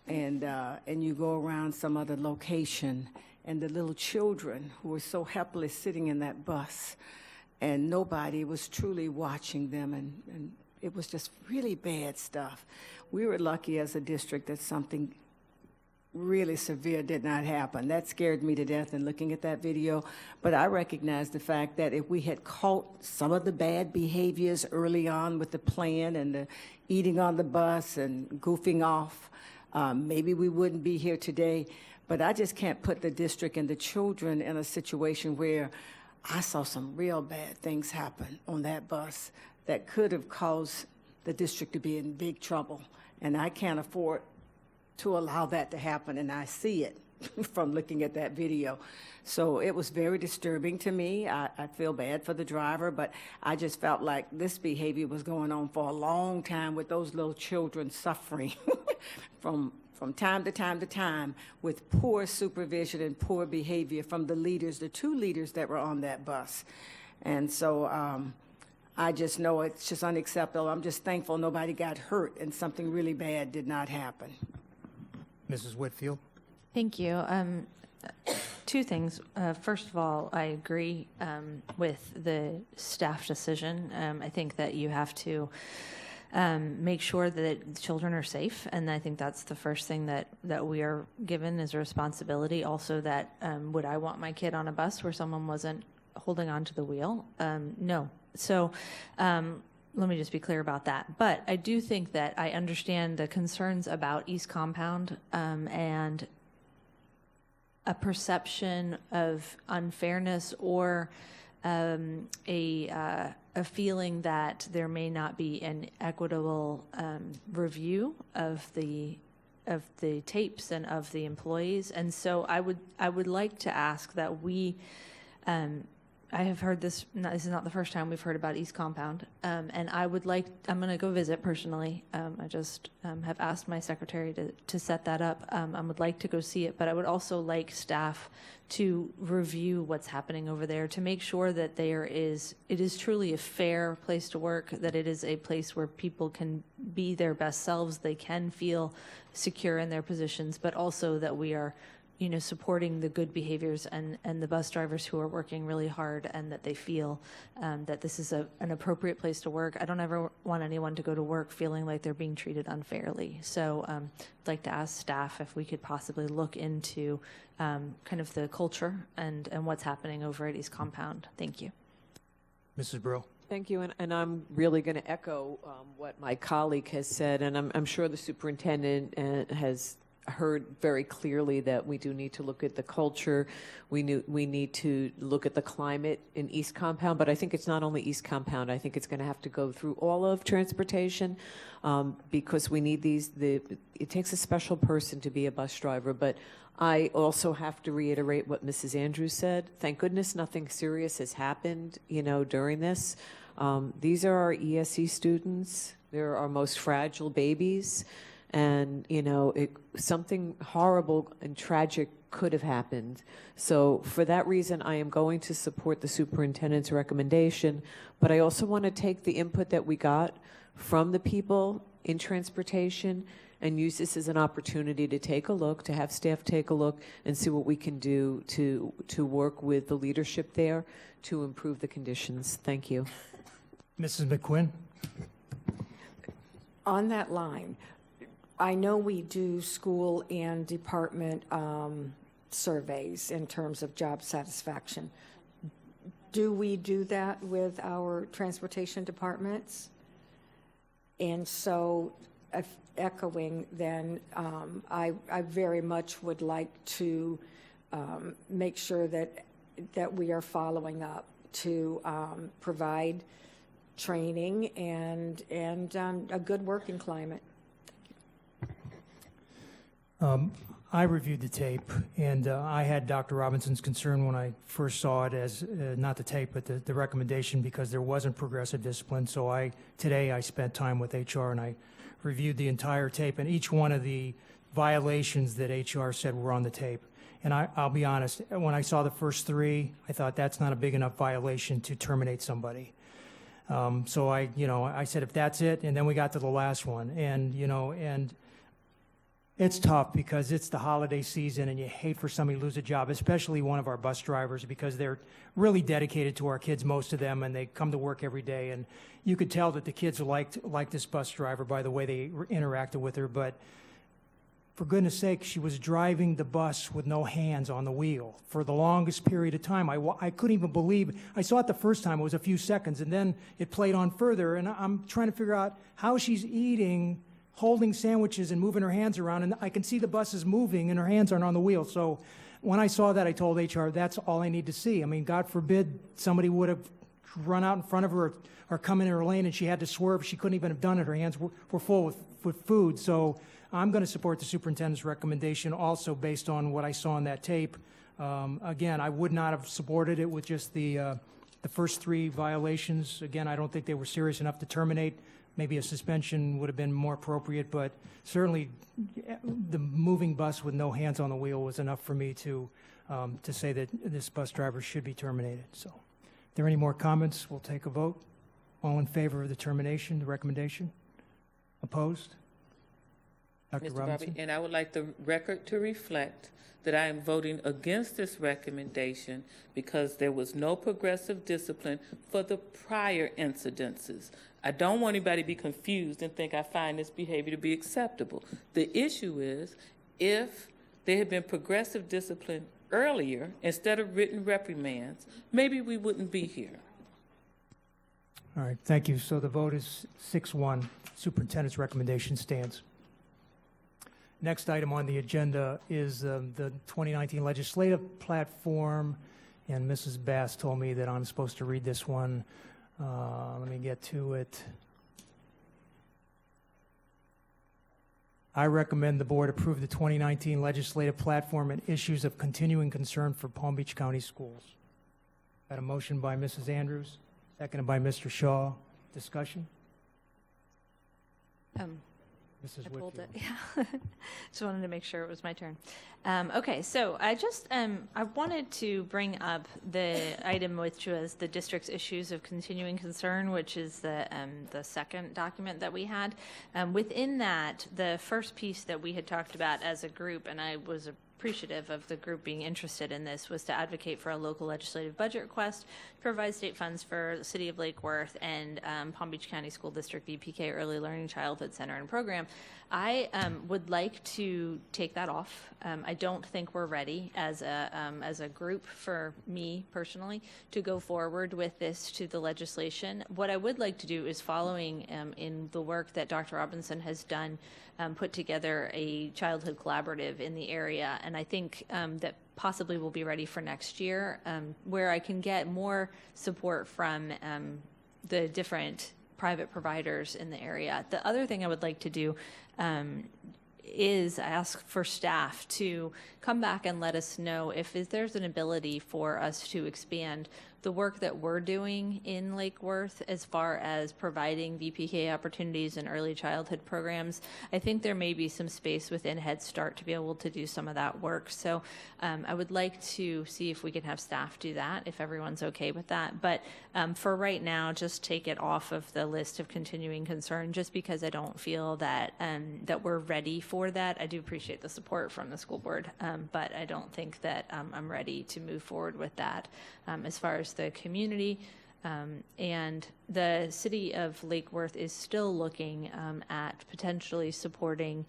Speaker 6: and you go around some other location, and the little children who were so helpless sitting in that bus, and nobody was truly watching them, and it was just really bad stuff. We were lucky as a district that something really severe did not happen. That scared me to death in looking at that video, but I recognize the fact that if we had caught some of the bad behaviors early on with the plan and the eating on the bus and goofing off, maybe we wouldn't be here today. But I just can't put the district and the children in a situation where I saw some real bad things happen on that bus that could have caused the district to be in big trouble. And I can't afford to allow that to happen, and I see it from looking at that video. So it was very disturbing to me. I feel bad for the driver, but I just felt like this behavior was going on for a long time with those little children suffering from time to time to time with poor supervision and poor behavior from the leaders, the 2 leaders that were on that bus. And so I just know it's just unacceptable. I'm just thankful nobody got hurt and something really bad did not happen.
Speaker 1: Mrs. Whitfield.
Speaker 16: Thank you. 2 things. First of all, I agree with the staff decision. I think that you have to make sure that children are safe, and I think that's the first thing that we are given as a responsibility. Also, that would I want my kid on a bus where someone wasn't holding onto the wheel? No. So let me just be clear about that. But I do think that I understand the concerns about East Compound and a perception of unfairness or a feeling that there may not be an equitable review of the tapes and of the employees. And so I would like to ask that we I have heard this, this is not the first time we've heard about East Compound, and I'm going to go visit personally. I just have asked my secretary to set that up. I would like to go see it, but I would also like staff to review what's happening over there to make sure that it is truly a fair place to work, that it is a place where people can be their best selves, they can feel secure in their positions, but also that we are supporting the good behaviors and the bus drivers who are working really hard, and that they feel that this is an appropriate place to work. I don't ever want anyone to go to work feeling like they're being treated unfairly. So I'd like to ask staff if we could possibly look into kind of the culture and what's happening over at East Compound. Thank you.
Speaker 1: Mrs. Brill.
Speaker 5: Thank you, and I'm really going to echo what my colleague has said, and I'm sure the superintendent has heard very clearly that we do need to look at the culture. We need to look at the climate in East Compound, but I think it's not only East Compound. I think it's going to have to go through all of transportation because we need it takes a special person to be a bus driver, but I also have to reiterate what Mrs. Andrews said. Thank goodness nothing serious has happened, during this. These are our ESE students. They're our most fragile babies. And, something horrible and tragic could have happened. So for that reason, I am going to support the superintendent's recommendation, but I also want to take the input that we got from the people in transportation and use this as an opportunity to take a look, to have staff take a look and see what we can do to work with the leadership there to improve the conditions. Thank you.
Speaker 1: Mrs. McQuinn?
Speaker 3: On that line, I know we do school and department surveys in terms of job satisfaction. Do we do that with our transportation departments? And so, echoing then, I very much would like to make sure that we are following up to provide training and a good working climate.
Speaker 1: I reviewed the tape, and I had Dr. Robinson's concern when I first saw it as not the tape, but the recommendation, because there wasn't progressive discipline. So today I spent time with HR, and I reviewed the entire tape and each one of the violations that HR said were on the tape. And I'll be honest, when I saw the first three, I thought that's not a big enough violation to terminate somebody. So I said, if that's it, and then we got to the last one, and it's tough because it's the holiday season and you hate for somebody to lose a job, especially one of our bus drivers, because they're really dedicated to our kids, most of them, and they come to work every day. And you could tell that the kids liked this bus driver by the way they interacted with her. But for goodness sake, she was driving the bus with no hands on the wheel for the longest period of time. I couldn't even believe, I saw it the first time, it was a few seconds, and then it played on further, and I'm trying to figure out how she's eating, holding sandwiches and moving her hands around, and I can see the buses moving and her hands aren't on the wheel. So when I saw that, I told HR, that's all I need to see. I mean, God forbid somebody would have run out in front of her or come in her lane and she had to swerve. She couldn't even have done it. Her hands were full with food. So I'm going to support the superintendent's recommendation also based on what I saw in that tape. Again, I would not have supported it with just the first three violations. Again, I don't think they were serious enough to terminate. Maybe a suspension would have been more appropriate, but certainly the moving bus with no hands on the wheel was enough for me to say that this bus driver should be terminated. So if there are any more comments, we'll take a vote. All in favor of the termination, the recommendation? Opposed? Dr.
Speaker 7: Mr.
Speaker 1: Robinson?
Speaker 7: Barbie, and I would like the record to reflect that I am voting against this recommendation because there was no progressive discipline for the prior incidences. I don't want anybody to be confused and think I find this behavior to be acceptable. The issue is if there had been progressive discipline earlier instead of written reprimands, maybe we wouldn't be here.
Speaker 1: All right, thank you. So the vote is 6-1. Superintendent's recommendation stands. Next item on the agenda is the 2019 legislative platform, and Mrs. Bass told me that I'm supposed to read this one. Let me get to it. I recommend the board approve the 2019 legislative platform and issues of continuing concern for Palm Beach County schools. Got a motion by Mrs. Andrews, seconded by Mr. Shaw. Discussion? Mrs.
Speaker 16: I pulled it.
Speaker 1: Whitfield.
Speaker 16: Yeah. Just wanted to make sure it was my turn. Okay, so I just I wanted to bring up the item which was the district's issues of continuing concern, which is the second document that we had. Within that, the first piece that we had talked about as a group, and I was appreciative of the group being interested in this, was to advocate for a local legislative budget request to provide state funds for the City of Lake Worth and Palm Beach County School District VPK Early Learning Childhood Center and Program. I would like to take that off. I don't think we're ready as a group, for me personally, to go forward with this to the legislation. What I would like to do is, following in the work that Dr. Robinson has done, put together a childhood collaborative in the area, and I think that possibly we'll be ready for next year, where I can get more support from the different private providers in the area. The other thing I would like to do is ask for staff to come back and let us know if there's an ability for us to expand the work that we're doing in Lake Worth as far as providing VPK opportunities and early childhood programs. I think there may be some space within Head Start to be able to do some of that work. So I would like to see if we can have staff do that, if everyone's okay with that. But for right now, just take it off of the list of continuing concern, just because I don't feel that that we're ready for that. I do appreciate the support from the school board, but I don't think that I'm ready to move forward with that. As far as the community, and the City of Lake Worth is still looking at potentially supporting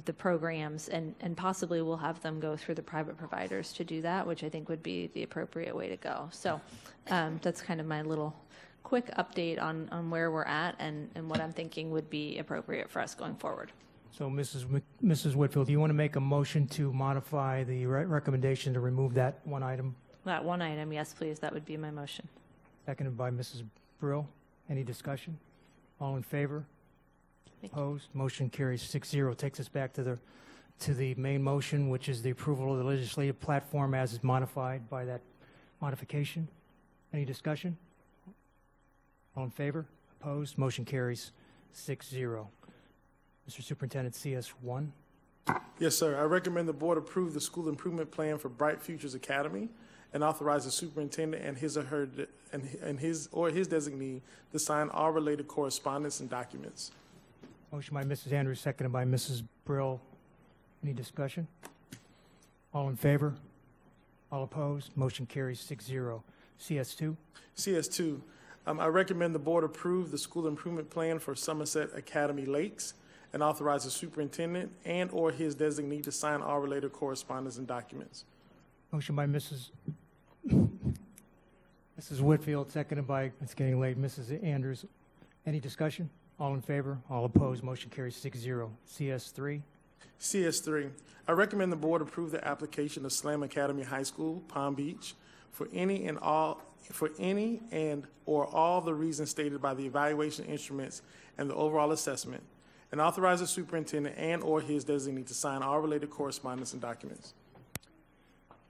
Speaker 16: the programs, and possibly we'll have them go through the private providers to do that, which I think would be the appropriate way to go. So that's kind of my little quick update on where we're at and what I'm thinking would be appropriate for us going forward.
Speaker 1: So Mrs. Whitfield, do you want to make a motion to modify the recommendation to remove that one item?
Speaker 16: That one item, yes, please. That would be my motion.
Speaker 1: Seconded by Mrs. Brill. Any discussion? All in favor? Opposed? Motion carries 6-0. Takes us back to the main motion, which is the approval of the legislative platform as is modified by that modification. Any discussion? All in favor? Opposed? Motion carries 6-0. Mr. Superintendent, CS1.
Speaker 4: Yes, sir. I recommend the board approve the school improvement plan for Bright Futures Academy and authorize the superintendent and his or his designee to sign all related correspondence and documents.
Speaker 1: Motion by Mrs. Andrews, seconded by Mrs. Brill. Any discussion? All in favor? All opposed? Motion carries 6-0. CS2.
Speaker 4: CS2. I recommend the board approve the school improvement plan for Somerset Academy Lakes and authorize the superintendent and or his designee to sign all related correspondence and documents.
Speaker 1: Motion by Mrs. Whitfield, seconded by, it's getting late, Mrs. Andrews. Any discussion? All in favor? All opposed? Motion carries 6-0. CS3.
Speaker 4: CS3. I recommend the board approve the application of Slam Academy High School, Palm Beach, for any and all the reasons stated by the evaluation instruments and the overall assessment, and authorize the superintendent and or his designee to sign all related correspondence and documents.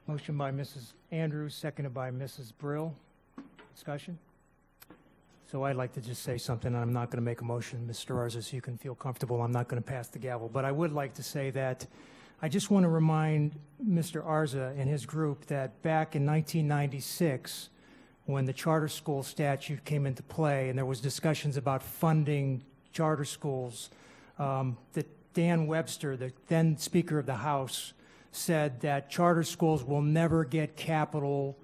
Speaker 1: Motion by Mrs. Andrews, seconded by Mrs. Brill. Discussion? So I'd like to just say something, and I'm not going to make a motion, Mr. Arza, so you can feel comfortable. I'm not going to pass the gavel. But I would like to say that I just want to remind Mr. Arza and his group that back in 1996, when the charter school statute came into play and there was discussions about funding charter schools, that Dan Webster, the then Speaker of the House, said that charter schools will never get capital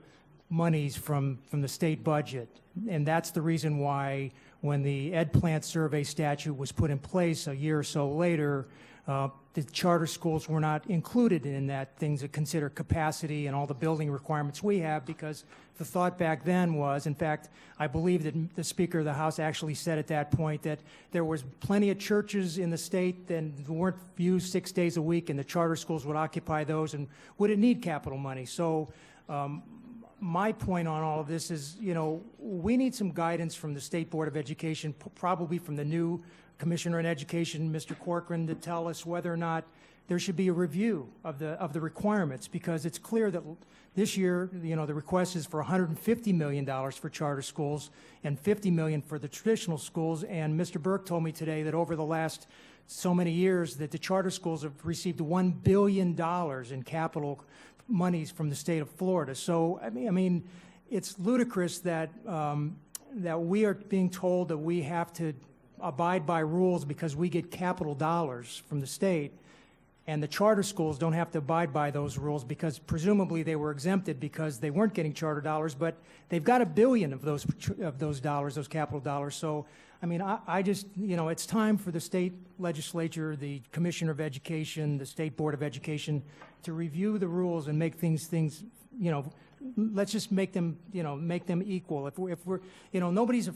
Speaker 1: monies from the state budget. And that's the reason why when the Ed Plant Survey statute was put in place a year or so later, the charter schools were not included in that, things that consider capacity and all the building requirements we have, because the thought back then was, in fact, I believe that the Speaker of the House actually said at that point that there was plenty of churches in the state that weren't used 6 days a week, and the charter schools would occupy those and wouldn't need capital money. So my point on all of this is, you know, we need some guidance from the State Board of Education, probably from the new Commissioner in Education, Mr. Corcoran, to tell us whether or not there should be a review of the requirements, because it's clear that this year, the request is for $150 million for charter schools and $50 million for the traditional schools. And Mr. Burke told me today that over the last so many years that the charter schools have received $1 billion in capital monies from the state of Florida. So, I mean, it's ludicrous that that we are being told that we have to abide by rules because we get capital dollars from the state, and the charter schools don't have to abide by those rules because presumably they were exempted because they weren't getting charter dollars, but they've got $1 billion of those dollars, those capital dollars. So, I mean, I just, it's time for the state legislature, the Commissioner of Education, the State Board of Education to review the rules and make things, let's just make them, make them equal. If we're, nobody's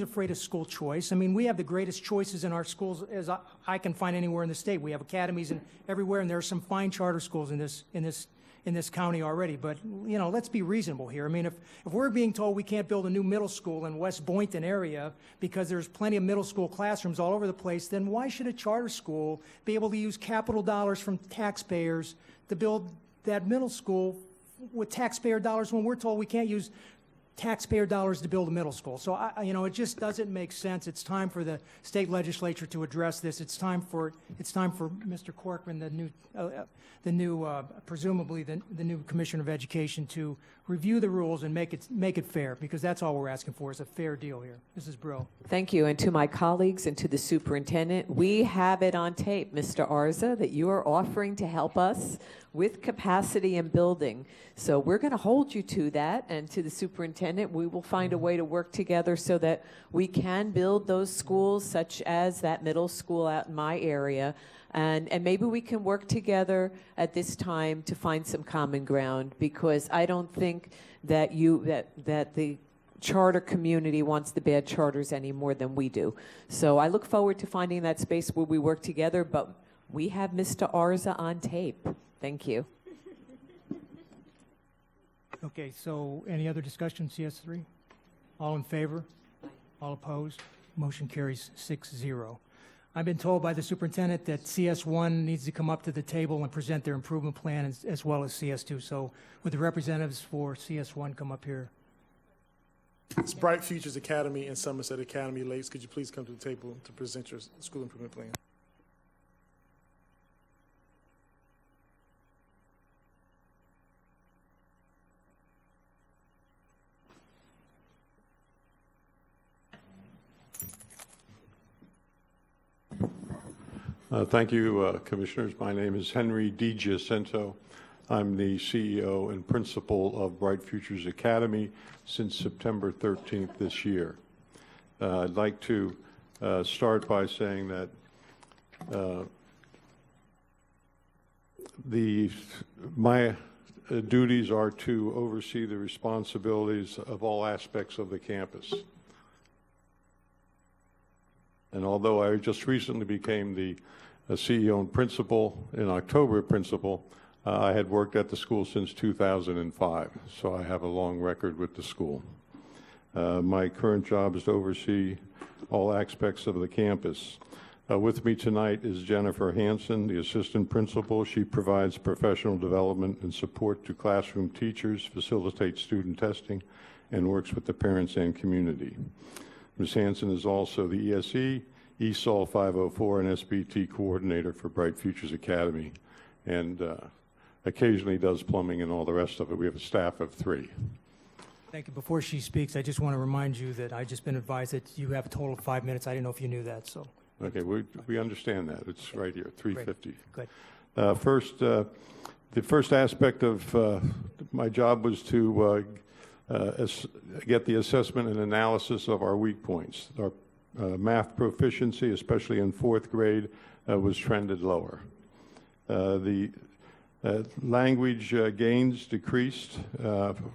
Speaker 1: afraid of school choice. I mean, we have the greatest choices in our schools as I can find anywhere in the state. We have academies everywhere, and there are some fine charter schools in this county already. But let's be reasonable here. I mean, if we're being told we can't build a new middle school in West Boynton area because there's plenty of middle school classrooms all over the place, then why should a charter school be able to use capital dollars from taxpayers to build that middle school with taxpayer dollars when we're told we can't use taxpayer dollars to build a middle school? So, it just doesn't make sense. It's time for the state legislature to address this. It's time for Mr. Corcoran, presumably the new Commissioner of Education, to review the rules and make it fair, because that's all we're asking for is a fair deal here. Mrs. Brill.
Speaker 5: Thank you. And to my colleagues and to the superintendent, we have it on tape, Mr. Arza, that you are offering to help us with capacity and building. So we're going to hold you to that. And to the superintendent, we will find a way to work together so that we can build those schools, such as that middle school out in my area. And maybe we can work together at this time to find some common ground, because I don't think that that the charter community wants the bad charters any more than we do. So I look forward to finding that space where we work together, but we have Mr. Arza on tape. Thank you.
Speaker 1: Okay, so any other discussion, CS3? All in favor? All opposed? Motion carries 6-0. I've been told by the superintendent that CS1 needs to come up to the table and present their improvement plan as well as CS2. So would the representatives for CS1 come up here?
Speaker 4: It's Bright Futures Academy and Somerset Academy Lakes. Could you please come to the table to present your school improvement plan?
Speaker 17: Thank you, Commissioners. My name is Henry DiGiacinto. I'm the CEO and principal of Bright Futures Academy since September 13th this year. I'd like to start by saying that my duties are to oversee the responsibilities of all aspects of the campus. And although I just recently became the CEO and principal, in October principal, I had worked at the school since 2005, so I have a long record with the school. My current job is to oversee all aspects of the campus. With me tonight is Jennifer Hansen, the assistant principal. She provides professional development and support to classroom teachers, facilitates student testing, and works with the parents and community. Ms. Hansen is also the ESE, ESOL 504, and SBT coordinator for Bright Futures Academy, and occasionally does plumbing and all the rest of it. We have a staff of 3.
Speaker 1: Thank you. Before she speaks, I just want to remind you that I've just been advised that you have a total of 5 minutes. I didn't know if you knew that, so.
Speaker 17: Okay, we understand that. It's right here, 3:50.
Speaker 1: Good.
Speaker 17: The first aspect of my job was to get the assessment and analysis of our weak points. Our math proficiency, especially in 4th grade, was trended lower. The language gains decreased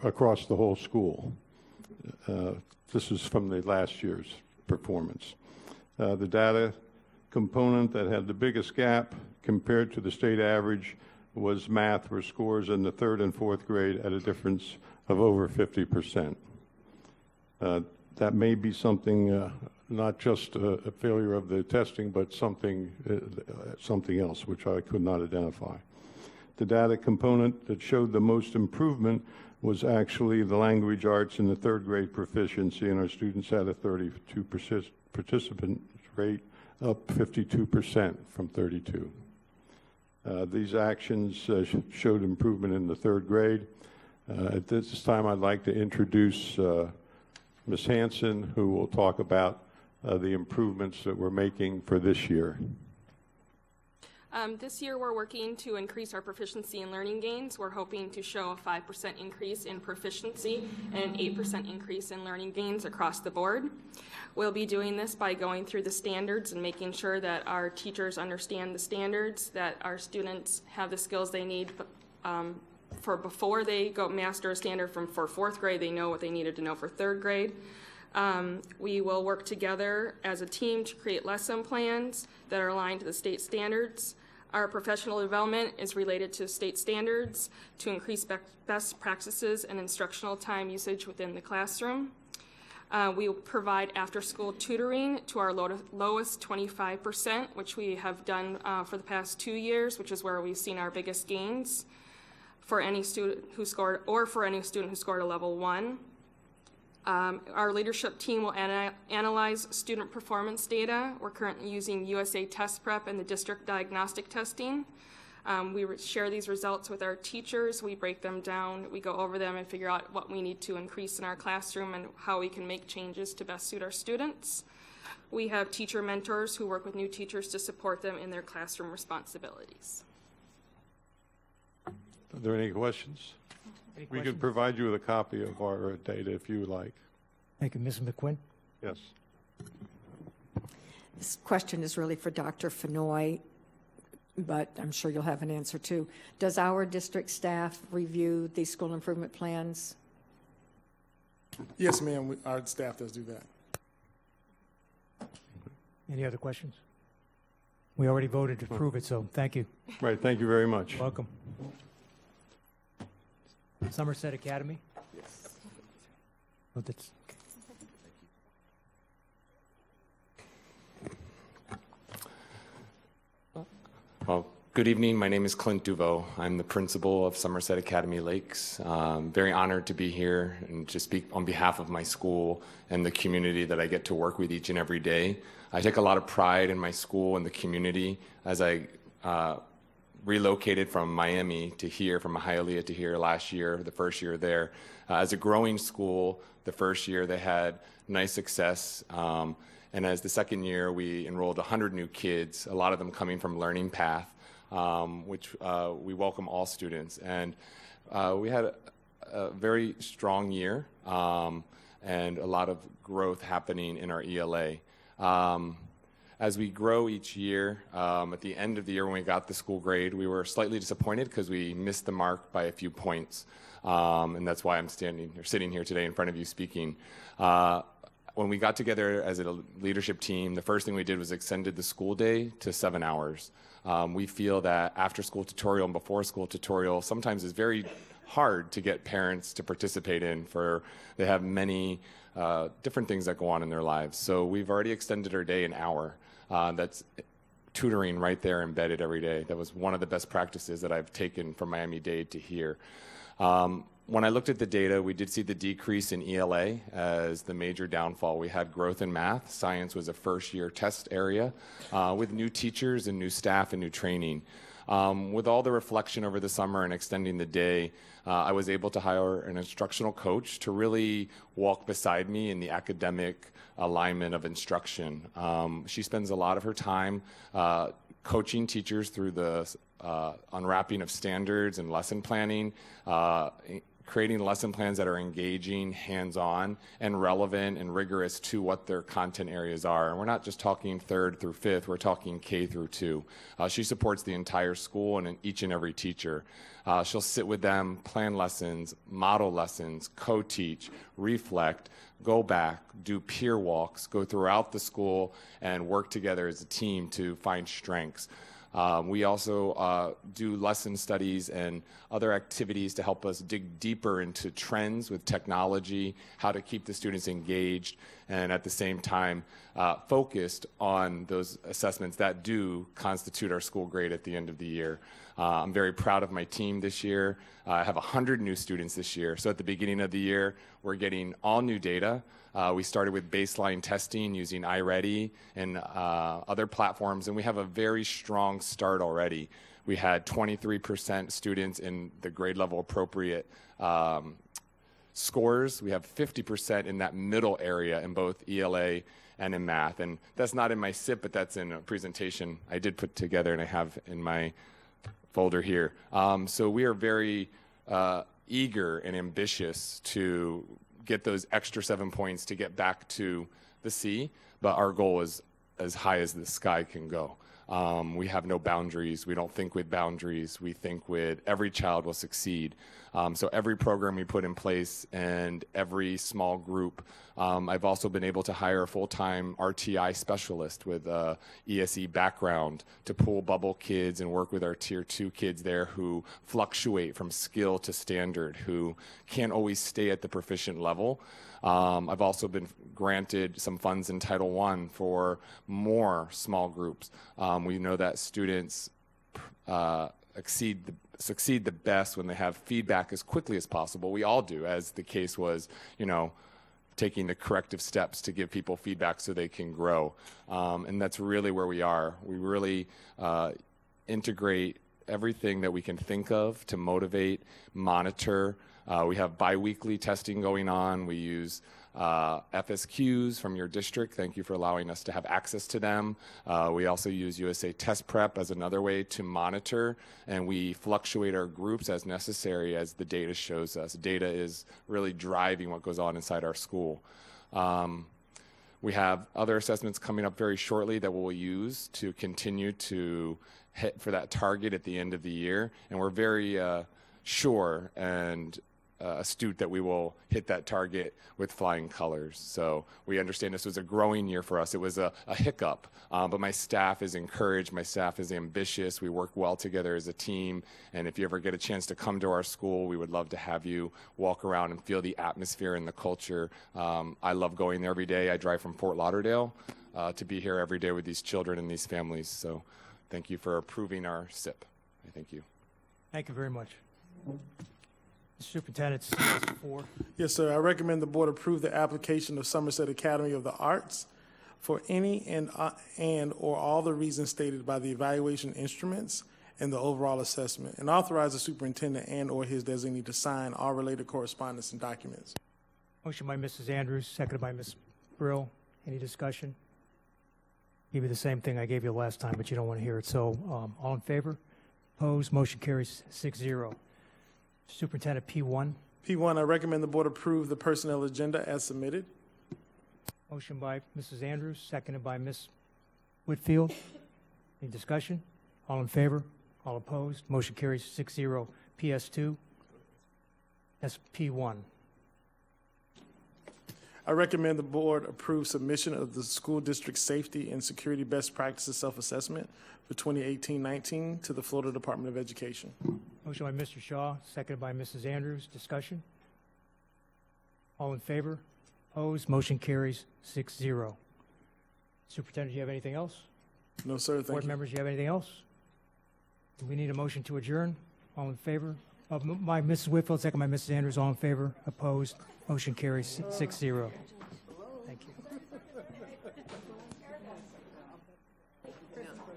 Speaker 17: across the whole school. This is from the last year's performance. The data component that had the biggest gap compared to the state average was math, where scores in the 3rd and 4th grade at a difference of over 50%. That may be something not just a failure of the testing, but something else, which I could not identify. The data component that showed the most improvement was actually the language arts and the third grade proficiency, and our students had a 32 participant rate, up 52% from 32. These actions showed improvement in the third grade. At this time, I'd like to introduce Ms. Hanson, who will talk about the improvements that we're making for this year.
Speaker 18: This year we're working to increase our proficiency and learning gains. We're hoping to show a 5% increase in proficiency and an 8% increase in learning gains across the board. We'll be doing this by going through the standards and making sure that our teachers understand the standards, that our students have the skills they need for before they go master a standard for fourth grade, they know what they needed to know for third grade. We will work together as a team to create lesson plans that are aligned to the state standards. Our professional development is related to state standards to increase best practices and instructional time usage within the classroom. We will provide after-school tutoring to our lowest 25%, which we have done for the past 2 years, which is where we've seen our biggest gains for any student who scored, or for any student who scored a level 1. Our leadership team will analyze student performance data. We're currently using USA Test Prep and the district diagnostic testing. We share these results with our teachers. We break them down. We go over them and figure out what we need to increase in our classroom and how we can make changes to best suit our students. We have teacher mentors who work with new teachers to support them in their classroom responsibilities.
Speaker 17: Are there any questions? We could provide you with a copy of our data if you would like.
Speaker 1: Thank you. Ms. McQuinn?
Speaker 17: Yes.
Speaker 3: This question is really for Dr. FENNOY, but I'm sure you'll have an answer too. Does our district staff review the school improvement plans?
Speaker 4: Yes, ma'am. Our staff does do that.
Speaker 1: Any other questions? We already voted to approve it, so thank you.
Speaker 17: Right. Thank you very much.
Speaker 1: Welcome. Somerset Academy?
Speaker 4: Yes.
Speaker 1: Oh, that's,
Speaker 19: Well, good evening. My name is Clint Duveau. I'm the principal of Somerset Academy Lakes. Very honored to be here and to speak on behalf of my school and the community that I get to work with each and every day. I take a lot of pride in my school and the community. As I relocated from Miami to here, from Hialeah to here last year, the first year there. As a growing school, the first year they had nice success. And as the second year, we enrolled 100 new kids, a lot of them coming from Learning Path, which we welcome all students. And we had a very strong year and a lot of growth happening in our ELA. As we grow each year, at the end of the year when we got the school grade, we were slightly disappointed because we missed the mark by a few points. And that's why I'm sitting here today in front of you speaking. When we got together as a leadership team, the first thing we did was extended the school day to 7 hours. We feel that after school tutorial and before school tutorial sometimes is very hard to get parents to participate in, for they have many different things that go on in their lives. So we've already extended our day an hour. That's tutoring right there embedded every day. That was one of the best practices that I've taken from Miami-Dade to here. When I looked at the data, we did see the decrease in ELA as the major downfall. We had growth in math. Science was a first-year test area with new teachers and new staff and new training. With all the reflection over the summer and extending the day, I was able to hire an instructional coach to really walk beside me in the academic alignment of instruction. She spends a lot of her time coaching teachers through the unwrapping of standards and lesson planning, creating lesson plans that are engaging, hands-on, and relevant and rigorous to what their content areas are. And we're not just talking 3rd through 5th, we're talking K through 2. She supports the entire school and each and every teacher. She'll sit with them, plan lessons, model lessons, co-teach, reflect, go back, do peer walks, go throughout the school, and work together as a team to find strengths. We also do lesson studies and other activities to help us dig deeper into trends with technology, how to keep the students engaged, and at the same time focused on those assessments that do constitute our school grade at the end of the year. I'm very proud of my team this year. I have 100 new students this year. So at the beginning of the year, we're getting all new data. We started with baseline testing using iReady and other platforms, and we have a very strong start already. We had 23% students in the grade level appropriate scores. We have 50% in that middle area in both ELA and in math. And that's not in my SIP, but that's in a presentation I did put together and I have in my folder here. So we are very eager and ambitious to get those extra 7 points to get back to the C, but our goal is as high as the sky can go. We have no boundaries. We don't think with boundaries. We think with every child will succeed. So every program we put in place and every small group, I've also been able to hire a full-time RTI specialist with a ESE background to pull bubble kids and work with our Tier 2 kids there who fluctuate from skill to standard, who can't always stay at the proficient level. I've also been granted some funds in Title I for more small groups. We know that students succeed the best when they have feedback as quickly as possible. We all do, as the case was, taking the corrective steps to give people feedback so they can grow. And that's really where we are. We really integrate everything that we can think of to motivate, monitor. We have biweekly testing going on. We use FSQs from your district. Thank you for allowing us to have access to them. We also use USA Test Prep as another way to monitor, and we fluctuate our groups as necessary as the data shows us. Data is really driving what goes on inside our school. We have other assessments coming up very shortly that we'll use to continue to hit for that target at the end of the year, and we're very sure and astute that we will hit that target with flying colors. So we understand this was a growing year for us. It was a hiccup, but my staff is encouraged. My staff is ambitious. We work well together as a team. And if you ever get a chance to come to our school, we would love to have you walk around and feel the atmosphere and the culture. I love going there every day. I drive from Fort Lauderdale to be here every day with these children and these families. So thank you for approving our SIP. Thank you.
Speaker 1: Thank you very much. Superintendent, CS4.
Speaker 4: Yes, sir. I recommend the board approve the application of Somerset Academy of the Arts for any and or all the reasons stated by the evaluation instruments and the overall assessment, and authorize the superintendent and or his designee to sign all related correspondence and documents.
Speaker 1: Motion by Mrs. Andrews, seconded by Ms. Brill. Any discussion? Give you the same thing I gave you last time, but you don't want to hear it. So all in favor? Opposed? Motion carries 6-0. Superintendent P1.
Speaker 4: P1, I recommend the board approve the personnel agenda as submitted.
Speaker 1: Motion by Mrs. Andrews, seconded by Ms. Whitfield. Any discussion? All in favor? All opposed? Motion carries 6-0. PS2. SP1.
Speaker 4: I recommend the board approve submission of the school district safety and security best practices self-assessment for 2018-19 to the Florida Department of Education.
Speaker 1: Motion by Mr. Shaw, seconded by Mrs. Andrews. Discussion? All in favor? Opposed? Motion carries 6-0. Superintendent, do you have anything else?
Speaker 4: No, sir. Thank
Speaker 1: Board
Speaker 4: you.
Speaker 1: members, do you have anything else? Do we need a motion to adjourn? All in favor? By Mrs. Whitfield, second by Mrs. Andrews. All in favor? Opposed? Motion carries 6-0. Thank you.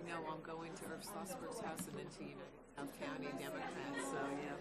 Speaker 5: No, I'm going to Irv Schlossberg's house and then to South County Democrats, so yeah.